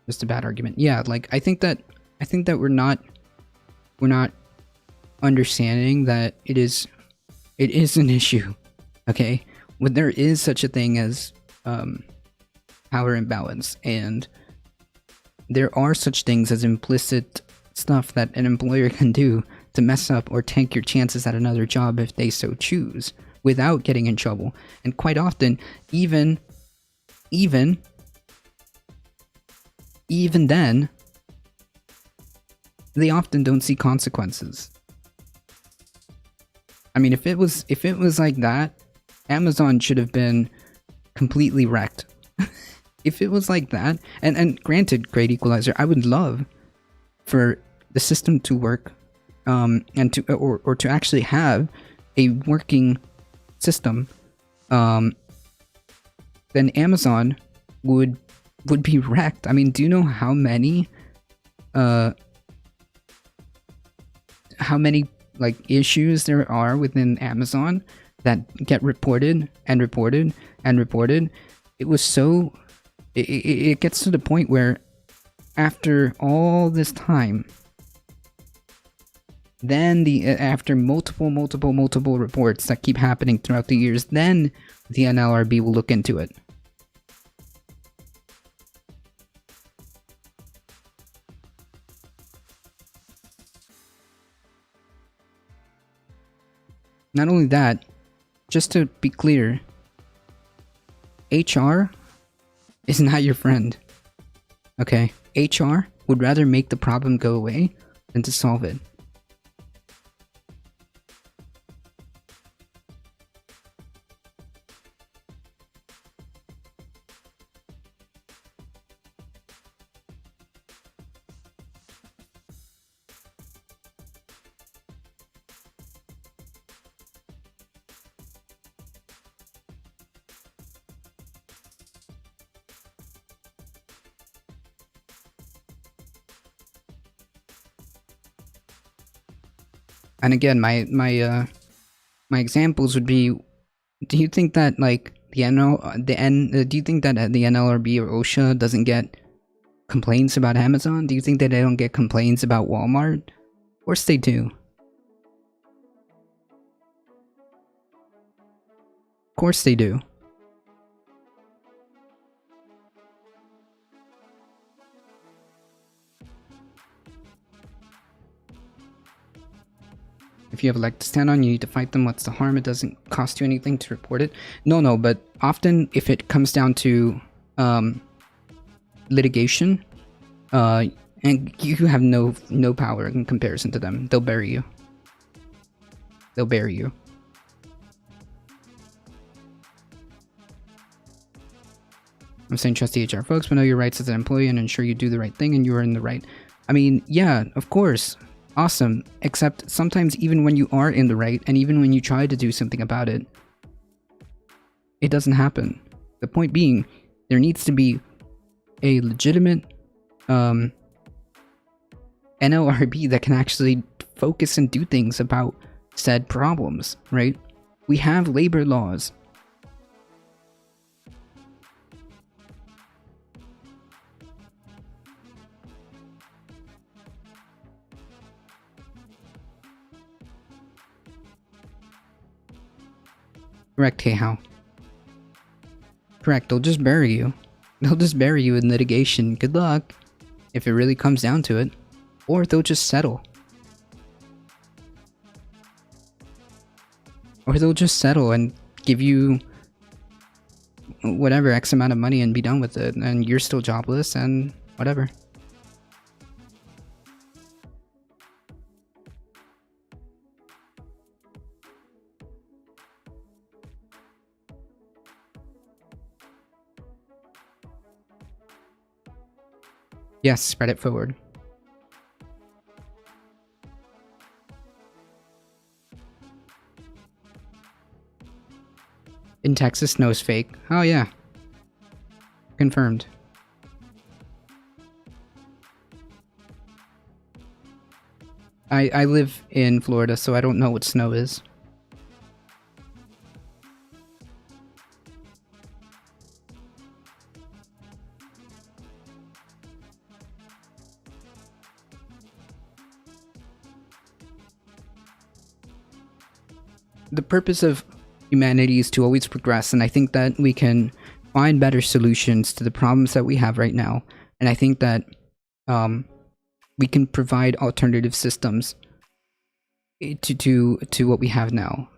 just a bad argument. Yeah, like I think that we're not understanding that it is an issue. Okay, when there is such a thing as power imbalance, and there are such things as implicit stuff that an employer can do to mess up or tank your chances at another job if they so choose, without getting in trouble. And quite often, even then, they often don't see consequences. I mean, if it was like that, Amazon should have been completely wrecked. If it was like that, and granted, Great Equalizer, I would love for the system to work, and to actually have a working system, then Amazon would be wrecked. I mean, do you know how many like issues there are within Amazon that get reported and reported and reported? It was so it gets to the point where after all this time, then after multiple reports that keep happening throughout the years, then the NLRB will look into it. Not only that, just to be clear, HR is not your friend. Okay? HR would rather make the problem go away than to solve it. And again, my examples would be: do you think that like do you think that the NLRB or OSHA doesn't get complaints about Amazon? Do you think that they don't get complaints about Walmart? Of course they do. Of course they do. If you have a leg to stand on, you need to fight them. What's the harm? It doesn't cost you anything to report it. No, but often if it comes down to litigation, and you have no power in comparison to them, they'll bury you. They'll bury you. I'm saying trust the HR folks, but know your rights as an employee and ensure you do the right thing and you are in the right. I mean, yeah, of course. Awesome. Except sometimes even when you are in the right and even when you try to do something about it, it doesn't happen. The point being, there needs to be a legitimate NLRB that can actually focus and do things about said problems, right? We have labor laws. Correct, K-How. Correct, they'll just bury you. They'll just bury you in litigation. Good luck, if it really comes down to it. Or they'll just settle. Or they'll just settle and give you whatever X amount of money and be done with it. And you're still jobless and whatever. Yes, spread it forward. In Texas, snow's fake. Oh yeah. Confirmed. I live in Florida, so I don't know what snow is. The purpose of humanity is to always progress, and I think that we can find better solutions to the problems that we have right now. And I think that we can provide alternative systems to what we have now.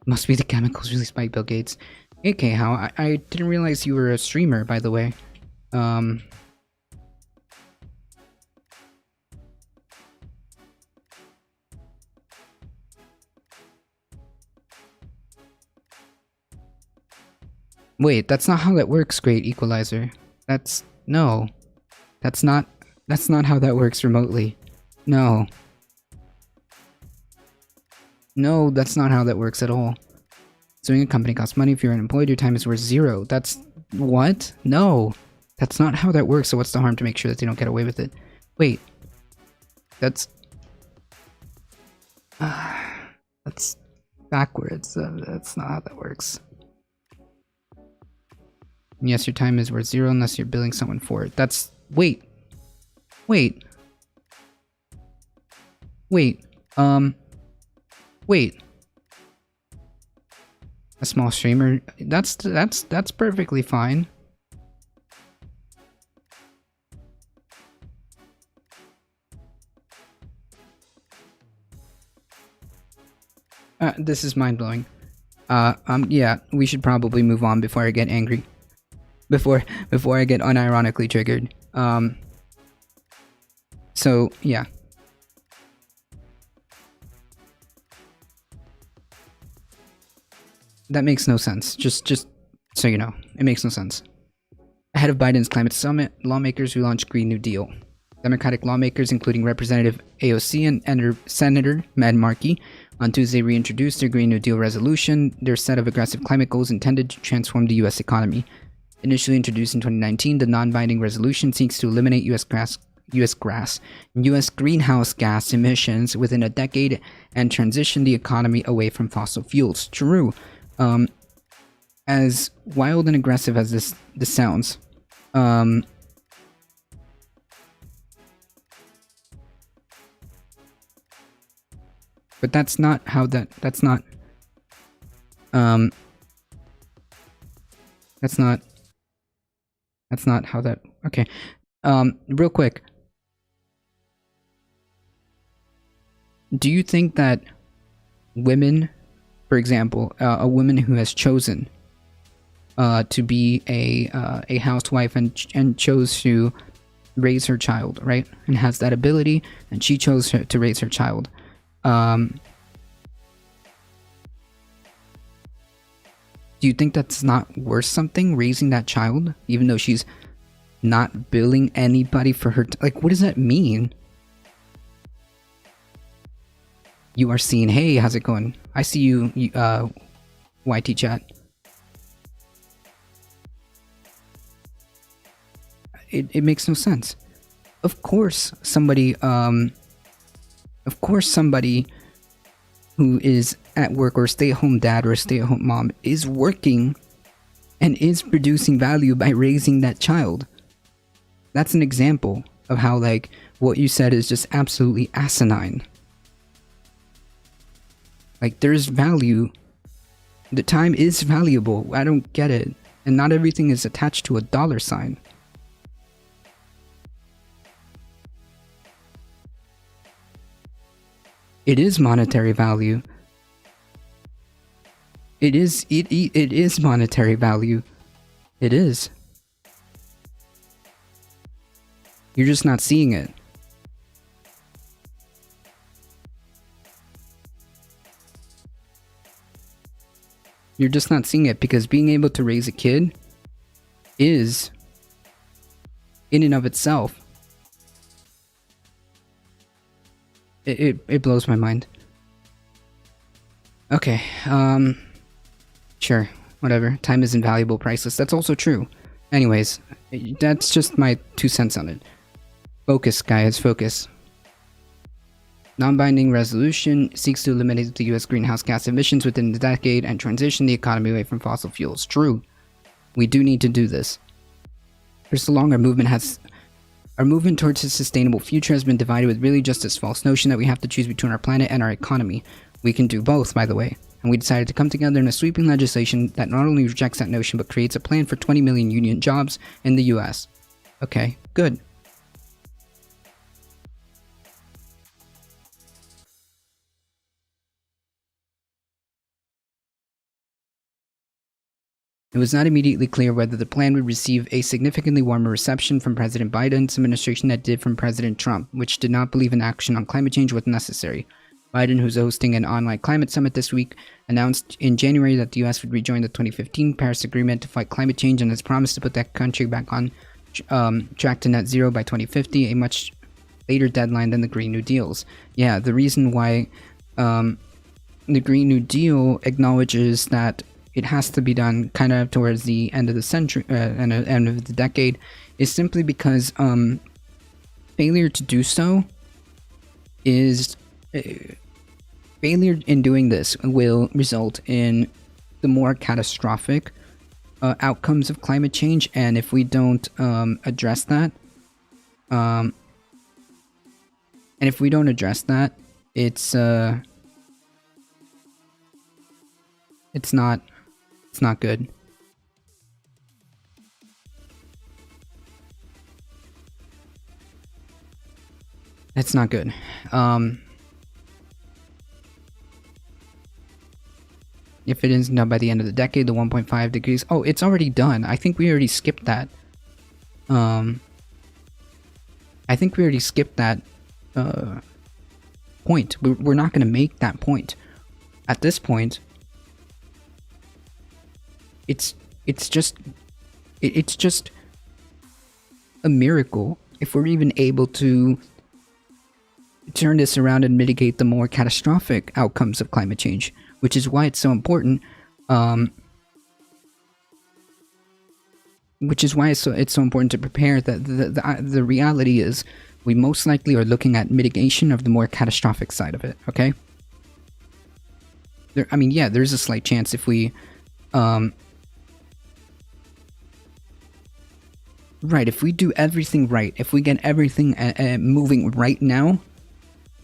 Must be the chemicals released by Bill Gates. Okay, how I didn't realize you were a streamer, by the way. Wait, that's not how that works, Great Equalizer. No. That's not how that works remotely. No. No, that's not how that works at all. Suing a company costs money. If you're unemployed, your time is worth 0. That's... what? No. That's not how that works, so what's the harm to make sure that they don't get away with it? Wait. That's backwards. That's not how that works. Yes, your time is worth 0 unless you're billing someone for it. That's... wait. Wait. Wait. Wait. A small streamer? That's perfectly fine. This is mind-blowing. Yeah, we should probably move on before I get angry. Before I get unironically triggered. So, yeah. That makes no sense. Just so you know, it makes no sense. Ahead of Biden's climate summit, lawmakers who launched Green New Deal. Democratic lawmakers, including Representative AOC and Senator Matt Markey, on Tuesday reintroduced their Green New Deal resolution, their set of aggressive climate goals intended to transform the U.S. economy. Initially introduced in 2019, the non-binding resolution seeks to eliminate U.S. greenhouse gas emissions within a decade and transition the economy away from fossil fuels. True. As wild and aggressive as this sounds, but that's not how that's not how that. Okay. Real quick, do you think that women, for example, a woman who has chosen to be a housewife and chose to raise her child, right, and has that ability, and she chose to raise her child, do you think that's not worth something, raising that child, even though she's not billing anybody for her like, what does that mean? You are seen. Hey, how's it going? I see you, YT chat. It makes no sense. Of course somebody who is at work, or a stay-at-home dad or a stay-at-home mom, is working and is producing value by raising that child. That's an example of how, like, what you said is just absolutely asinine. Like, there's value. The time is valuable. I don't get it. And not everything is attached to a dollar sign. It is monetary value. It is monetary value. It is. You're just not seeing it. You're just not seeing it because being able to raise a kid is, in and of itself, it blows my mind. Okay, sure, whatever. Time is invaluable, priceless. That's also true. Anyways, that's just my 2 cents on it. Focus, guys, focus. Non-binding resolution seeks to eliminate the U.S. greenhouse gas emissions within the decade and transition the economy away from fossil fuels. True. We do need to do this. For so long, our movement towards a sustainable future has been divided with really just this false notion that we have to choose between our planet and our economy. We can do both, by the way. And we decided to come together in a sweeping legislation that not only rejects that notion, but creates a plan for 20 million union jobs in the U.S. Okay, good. It was not immediately clear whether the plan would receive a significantly warmer reception from President Biden's administration that did from President Trump, which did not believe in action on climate change was necessary. Biden, who's hosting an online climate summit this week, announced in January that the U.S. would rejoin the 2015 Paris Agreement to fight climate change and has promised to put that country back on track to net zero by 2050, a much later deadline than the Green New Deals. Yeah, the reason why the Green New Deal acknowledges that it has to be done kind of towards the end of the century, end of the decade, is simply because failure to do so is failure in doing this will result in the more catastrophic outcomes of climate change, and if we don't address that, it's not good. It's not good. If it isn't done by the end of the decade, the 1.5 degrees. Oh, it's already done. I think we already skipped that. I think we already skipped that point. We're not going to make that point. At this point, it's just a miracle if we're even able to turn this around and mitigate the more catastrophic outcomes of climate change, which is why it's so important. Which is why it's so important to prepare. That the reality is, we most likely are looking at mitigation of the more catastrophic side of it. Okay. I mean, yeah, there's a slight chance if we, right, if we do everything right, if we get everything moving right now,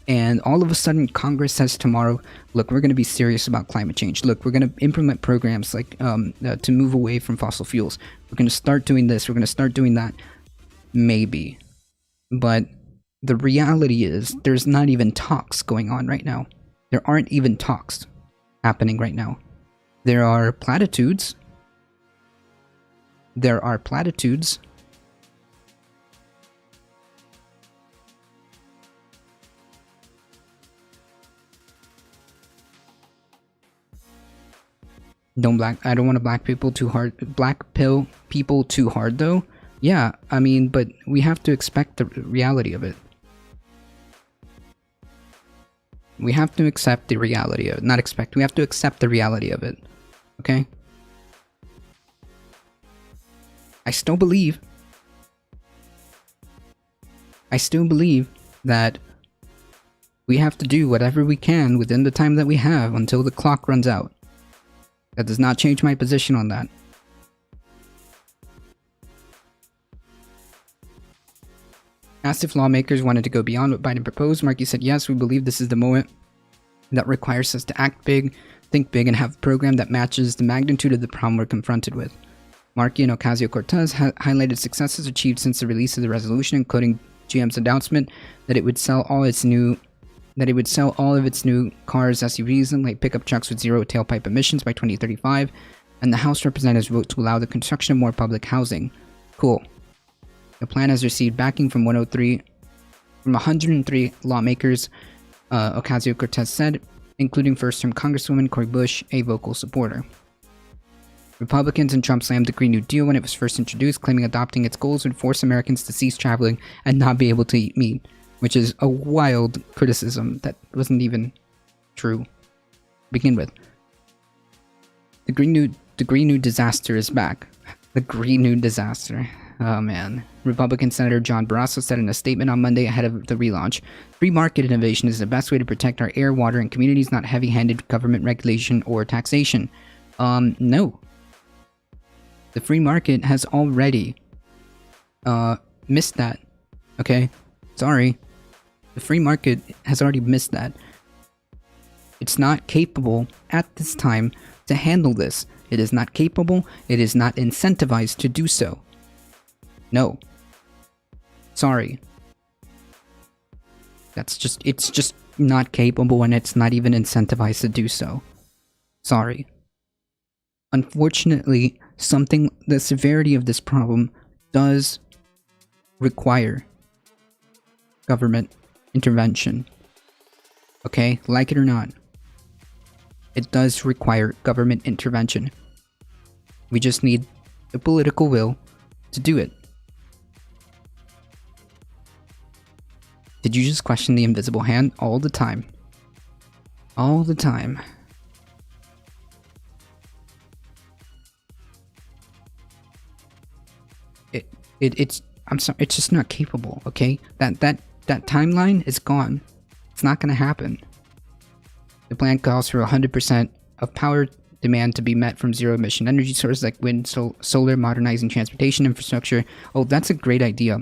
and all of a sudden Congress says tomorrow, look, we're going to be serious about climate change. Look, we're going to implement programs like to move away from fossil fuels. We're going to start doing this. We're going to start doing that. Maybe. But the reality is there's not even talks going on right now. There aren't even talks happening right now. There are platitudes. There are platitudes. I don't want to black people too hard. Black pill people too hard though. Yeah, I mean, but we have to expect the reality of it. We have to accept the reality of it. Not expect. We have to accept the reality of it. Okay? I still believe that we have to do whatever we can within the time that we have until the clock runs out. That does not change my position on that. Asked if lawmakers wanted to go beyond what Biden proposed, Markey said, yes, we believe this is the moment that requires us to act big, think big, and have a program that matches the magnitude of the problem we're confronted with. Markey and Ocasio-Cortez highlighted successes achieved since the release of the resolution, including GM's announcement that it would sell all of its new cars, SUVs, and light pickup trucks with zero tailpipe emissions by 2035, and the House Representatives vote to allow the construction of more public housing. Cool. The plan has received backing from 103 lawmakers, Ocasio-Cortez said, including first-term Congresswoman Cori Bush, a vocal supporter. Republicans and Trump slammed the Green New Deal when it was first introduced, claiming adopting its goals would force Americans to cease traveling and not be able to eat meat, which is a wild criticism that wasn't even true to begin with. The Green New disaster is back. The Green New disaster. Oh man. Republican Senator John Barrasso said in a statement on Monday ahead of the relaunch, free market innovation is the best way to protect our air, water, and communities, not heavy-handed government regulation or taxation. No. The free market has already missed that. Okay? Sorry. The free market has already missed that. It's not capable at this time to handle this. It is not capable. It is not incentivized to do so. No. Sorry. It's just not capable, and it's not even incentivized to do so. Sorry. Unfortunately, the severity of this problem does require government intervention. Okay? Like it or not. It does require government intervention. We just need the political will to do it. Did you just question the invisible hand? All the time. All the time. I'm sorry, it's just not capable, okay? That timeline is gone. It's not gonna happen. The plan calls for 100% of power demand to be met from zero emission energy sources like wind, solar, modernizing transportation infrastructure. Oh, that's a great idea.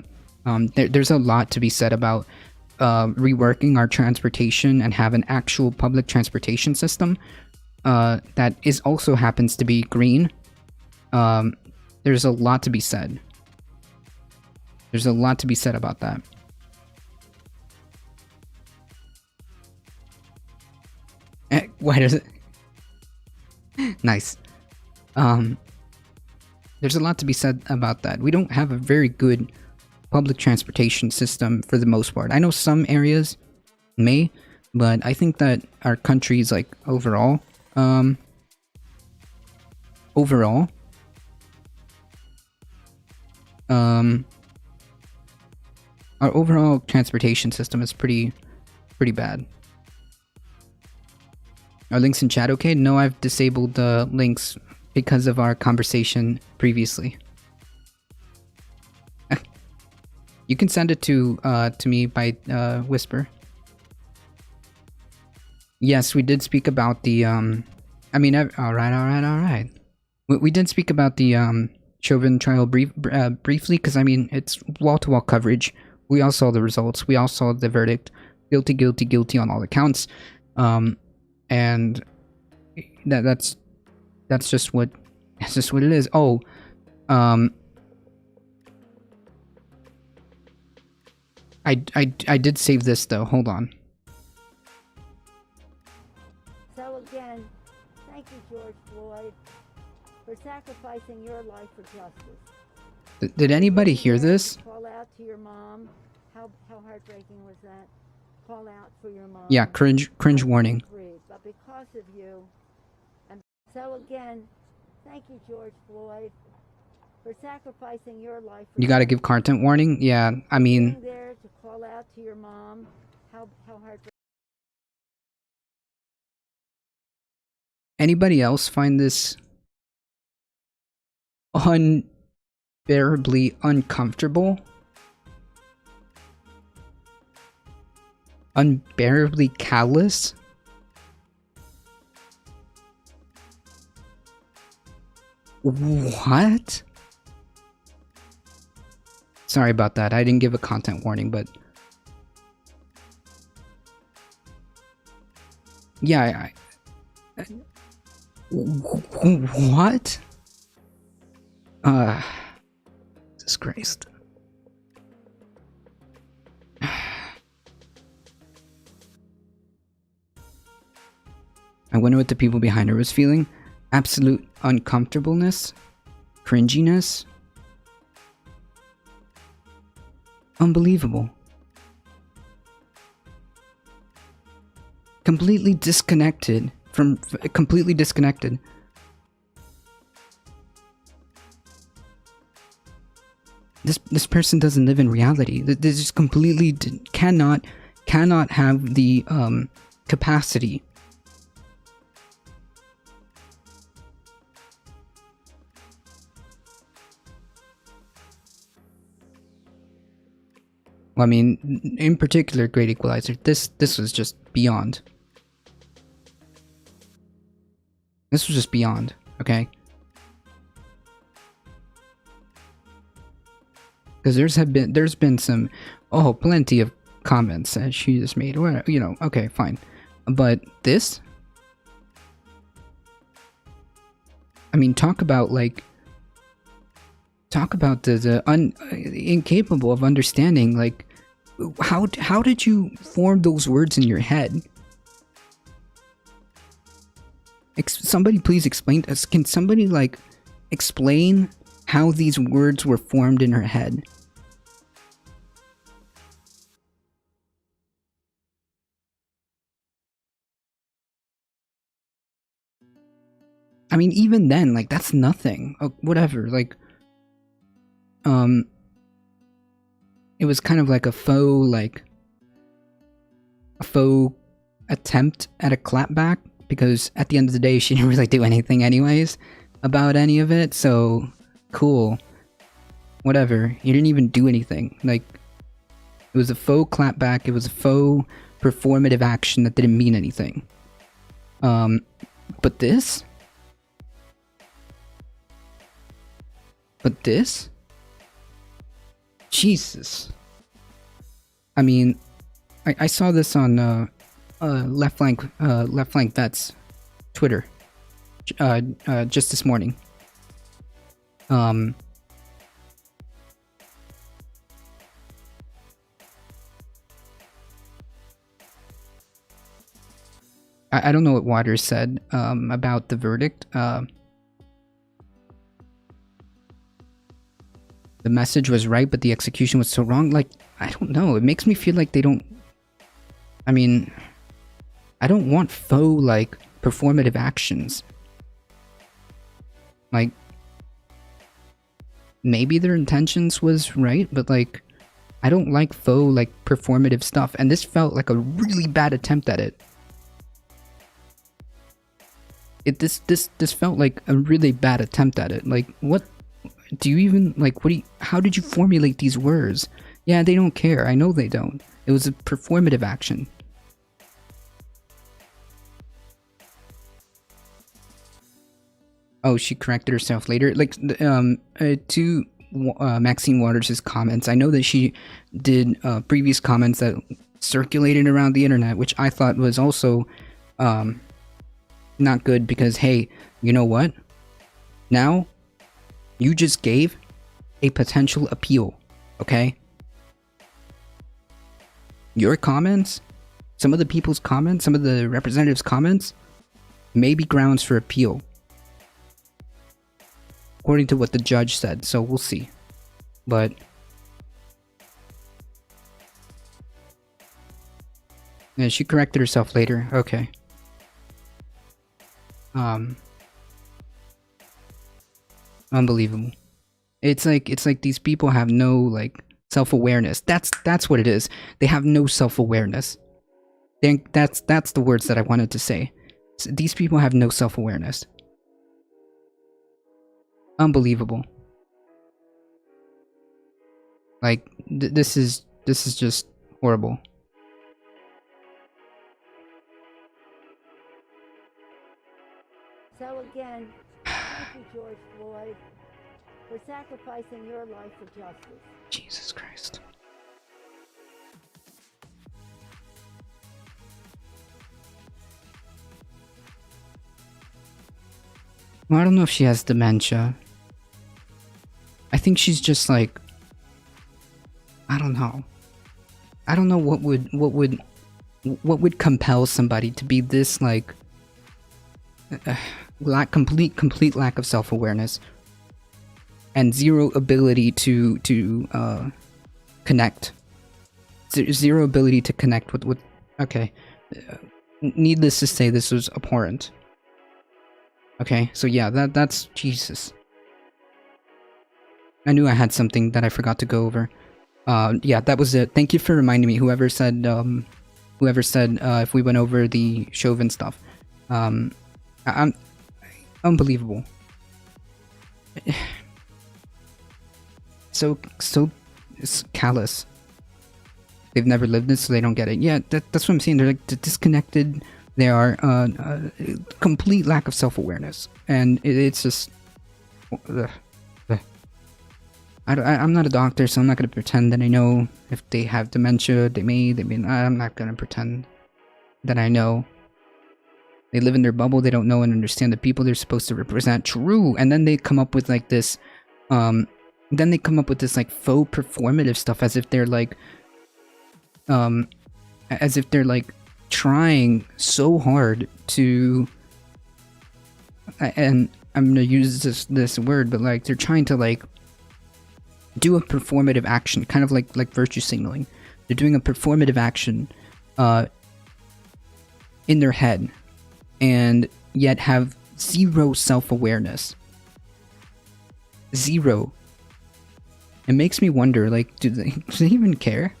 There's a lot to be said about reworking our transportation and have an actual public transportation system that also happens to be green. There's a lot to be said. There's a lot to be said about that. Why does it? Nice. There's a lot to be said about that. We don't have a very good public transportation system for the most part. I know some areas may, but I think that our country's like overall, overall, our overall transportation system is pretty bad. Are links in chat okay? No, I've disabled the links because of our conversation previously. You can send it to me by whisper. Yes, we did speak about the I mean, all right. We did speak about the Chauvin trial briefly, because I mean it's wall-to-wall coverage. We all saw the results. We all saw the verdict. Guilty, guilty, guilty on all accounts. And that's just what it is. Oh, I did save this though. Hold on. So again, thank you, George Floyd, for sacrificing your life for justice. Did anybody hear this? Call out to your mom. How heartbreaking was that? Call out for your mom. Yeah, cringe warning. But because of you, and so again, thank you, George Floyd, for sacrificing your life. You got to give content warning. Yeah, I mean. Being there to call out to your mom. How heartbreaking. Anybody else find this unbearably uncomfortable? Unbearably callous? What? Sorry about that. I didn't give a content warning, but yeah, what? Disgraced. I wonder what the people behind her was feeling. Absolute uncomfortableness, cringiness. Unbelievable. Completely disconnected. Completely disconnected. This person doesn't live in reality. They just completely cannot have the capacity. Well, I mean, in particular, Great Equalizer. This was just beyond. This was just beyond. Okay. Because there's been some, plenty of comments that she just made. Well, you know, okay, fine, but this, I mean, talk about the incapable of understanding. Like, how did you form those words in your head? Somebody please explain to us. Can somebody explain how these words were formed in her head? I mean, even then, that's nothing. Whatever, it was kind of like a faux attempt at a clapback, because at the end of the day, she didn't really do anything anyways about any of it, so cool. Whatever, you didn't even do anything. It was a faux clapback, it was a faux performative action that didn't mean anything. But this? Jesus. I mean, I saw this on Left Flank Vets Twitter just this morning. I don't know what Waters said about the verdict. The message was right, but the execution was so wrong. Like, I don't know. It makes me feel like they don't... I mean, I don't want faux, like, performative actions. Like, maybe their intentions was right, but, like, I don't like faux, like, performative stuff. And this felt like a really bad attempt at it. This felt like a really bad attempt at it. Like, what... Do you even, like, how did you formulate these words? Yeah, they don't care. I know they don't. It was a performative action. Oh, she corrected herself later. Like, to Maxine Waters' comments, I know that she did previous comments that circulated around the internet, which I thought was also not good because, hey, you know what? Now, you just gave a potential appeal, okay? Your comments, some of the people's comments, some of the representatives' comments, may be grounds for appeal. According to what the judge said, so we'll see. But... yeah, she corrected herself later, okay. Unbelievable. It's like these people have no, like, self-awareness. That's what it is. They have no self-awareness. That's the words that I wanted to say. These people have no self-awareness. Unbelievable. Like, this is just horrible. So again, thank you, George Floyd, for sacrificing your life for justice. Jesus Christ. Well, I don't know if she has dementia. I think she's just like... I don't know. I don't know what would compel somebody to be this, like... complete lack of self-awareness. And zero ability to connect. Zero ability to connect with... Okay. Needless to say, this was abhorrent. Okay, so yeah, that's... Jesus. I knew I had something that I forgot to go over. Yeah, that was it. Thank you for reminding me. Whoever said if we went over the Chauvin stuff. I'm... Unbelievable. So callous. They've never lived it, so they don't get it. Yeah, that's what I'm saying. They're like disconnected. They are complete lack of self-awareness, and it's just. I'm not a doctor, so I'm not going to pretend that I know if they have dementia. They may. I'm not going to pretend that I know. They live in their bubble. They don't know and understand the people they're supposed to represent. True, and then they come up with like this. Then they come up with this like faux performative stuff, as if they're like trying so hard to, and I'm gonna use this word, but like they're trying to like do a performative action, kind of like virtue signaling. They're doing a performative action in their head, and yet have zero self-awareness. Zero. It makes me wonder, like, do they even care?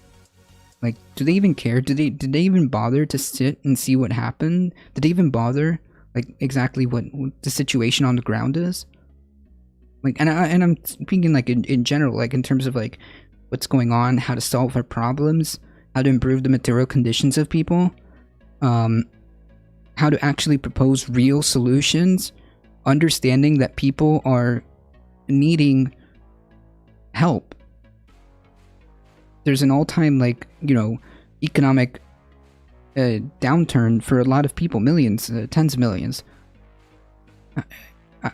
Like, do they even care? Did they even bother to sit and see what happened? Did they even bother, like, exactly what the situation on the ground is? Like, and I'm speaking, like, in general, like, in terms of, like, what's going on, how to solve our problems, how to improve the material conditions of people, how to actually propose real solutions, understanding that people are needing help. There's an all-time, like, you know, economic downturn for a lot of people, millions, tens of millions.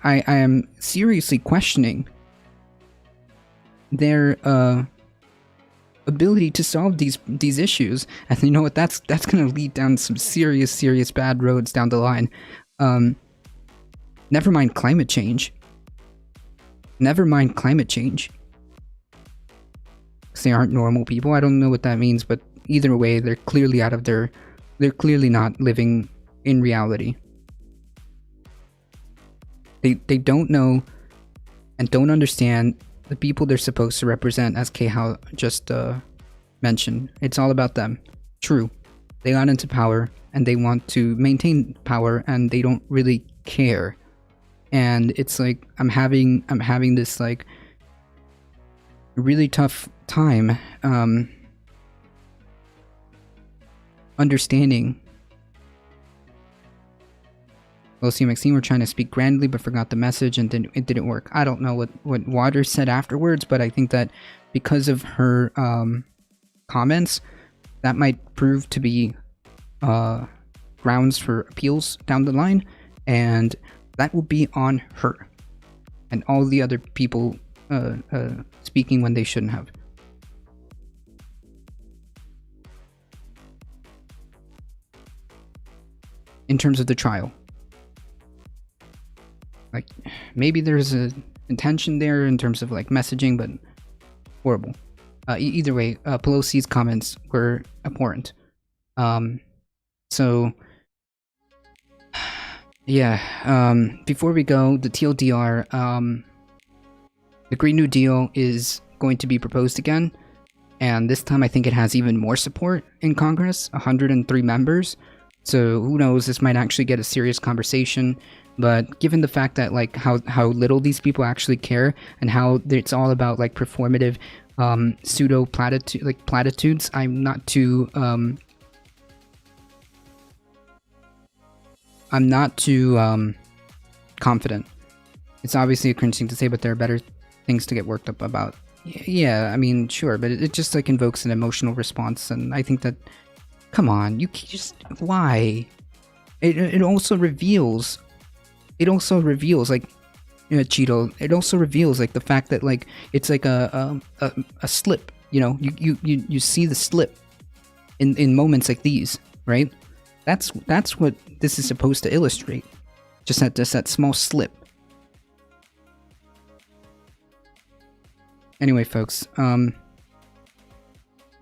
I am seriously questioning their ability to solve these issues. And you know what? That's going to lead down some serious bad roads down the line. Never mind climate change. Never mind climate change. 'Cause they aren't normal people. I don't know what that means, but either way, they're clearly out of their. They're clearly not living in reality. They don't know and don't understand the people they're supposed to represent, as Khao just mentioned. It's all about them. True. They got into power and they want to maintain power and they don't really care. And it's like I'm having this like really tough time understanding. Lucy and Maxine were trying to speak grandly but forgot the message and then it didn't work. I don't know what Waters said afterwards, but I think that because of her comments, that might prove to be grounds for appeals down the line, and that will be on her and all the other people speaking when they shouldn't have. In terms of the trial, like maybe there's a intention there in terms of like messaging, but horrible. Either way, Pelosi's comments were abhorrent. So yeah, before we go, the TLDR, the Green New Deal is going to be proposed again, and this time I think it has even more support in Congress, 103 members. So who knows, this might actually get a serious conversation. But given the fact that like how little these people actually care and how it's all about like performative pseudo platitudes, I'm not too confident. It's obviously a cringe thing to say, but there are better things to get worked up about. Yeah, I mean, sure, but it just like invokes an emotional response, and I think that, come on, you just, why? It also reveals like, you know, Cheeto, it also reveals like the fact that like it's like a slip, you know, you see the slip in moments like these, right? That's what this is supposed to illustrate. Just that small slip. Anyway, folks, Green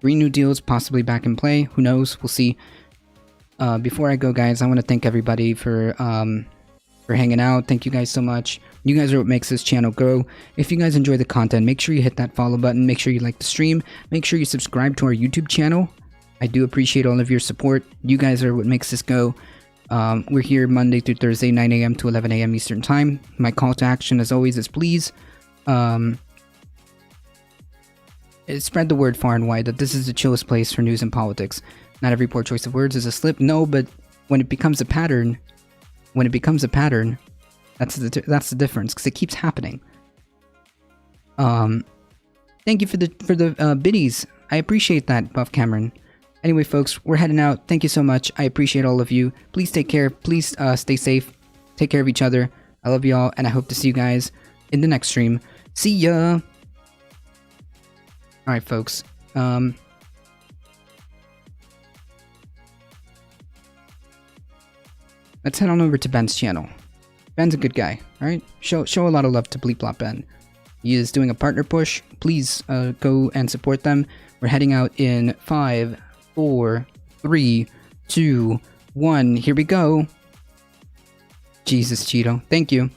New Deal is possibly back in play. Who knows? We'll see. Before I go, guys, I want to thank everybody for hanging out. Thank you guys so much. You guys are what makes this channel grow. If you guys enjoy the content, make sure you hit that follow button. Make sure you like the stream. Make sure you subscribe to our YouTube channel. I do appreciate all of your support. You guys are what makes this go. We're here Monday through Thursday, 9 a.m. to 11 a.m. Eastern Time. My call to action, as always, is please spread the word far and wide that this is the chillest place for news and politics. Not every poor choice of words is a slip. No, but when it becomes a pattern, that's the difference, because it keeps happening. Thank you for the biddies. I appreciate that, Buff Cameron. Anyway, folks, we're heading out. Thank you so much. I appreciate all of you. Please take care. Please stay safe. Take care of each other. I love you all, and I hope to see you guys in the next stream. See ya! Alright, folks. Let's head on over to Ben's channel. Ben's a good guy, alright? Show a lot of love to Bleep Blop Ben. He is doing a partner push. Please go and support them. We're heading out in 5, 4, 3, 2, 1. Here we go. Jesus, Cheeto. Thank you.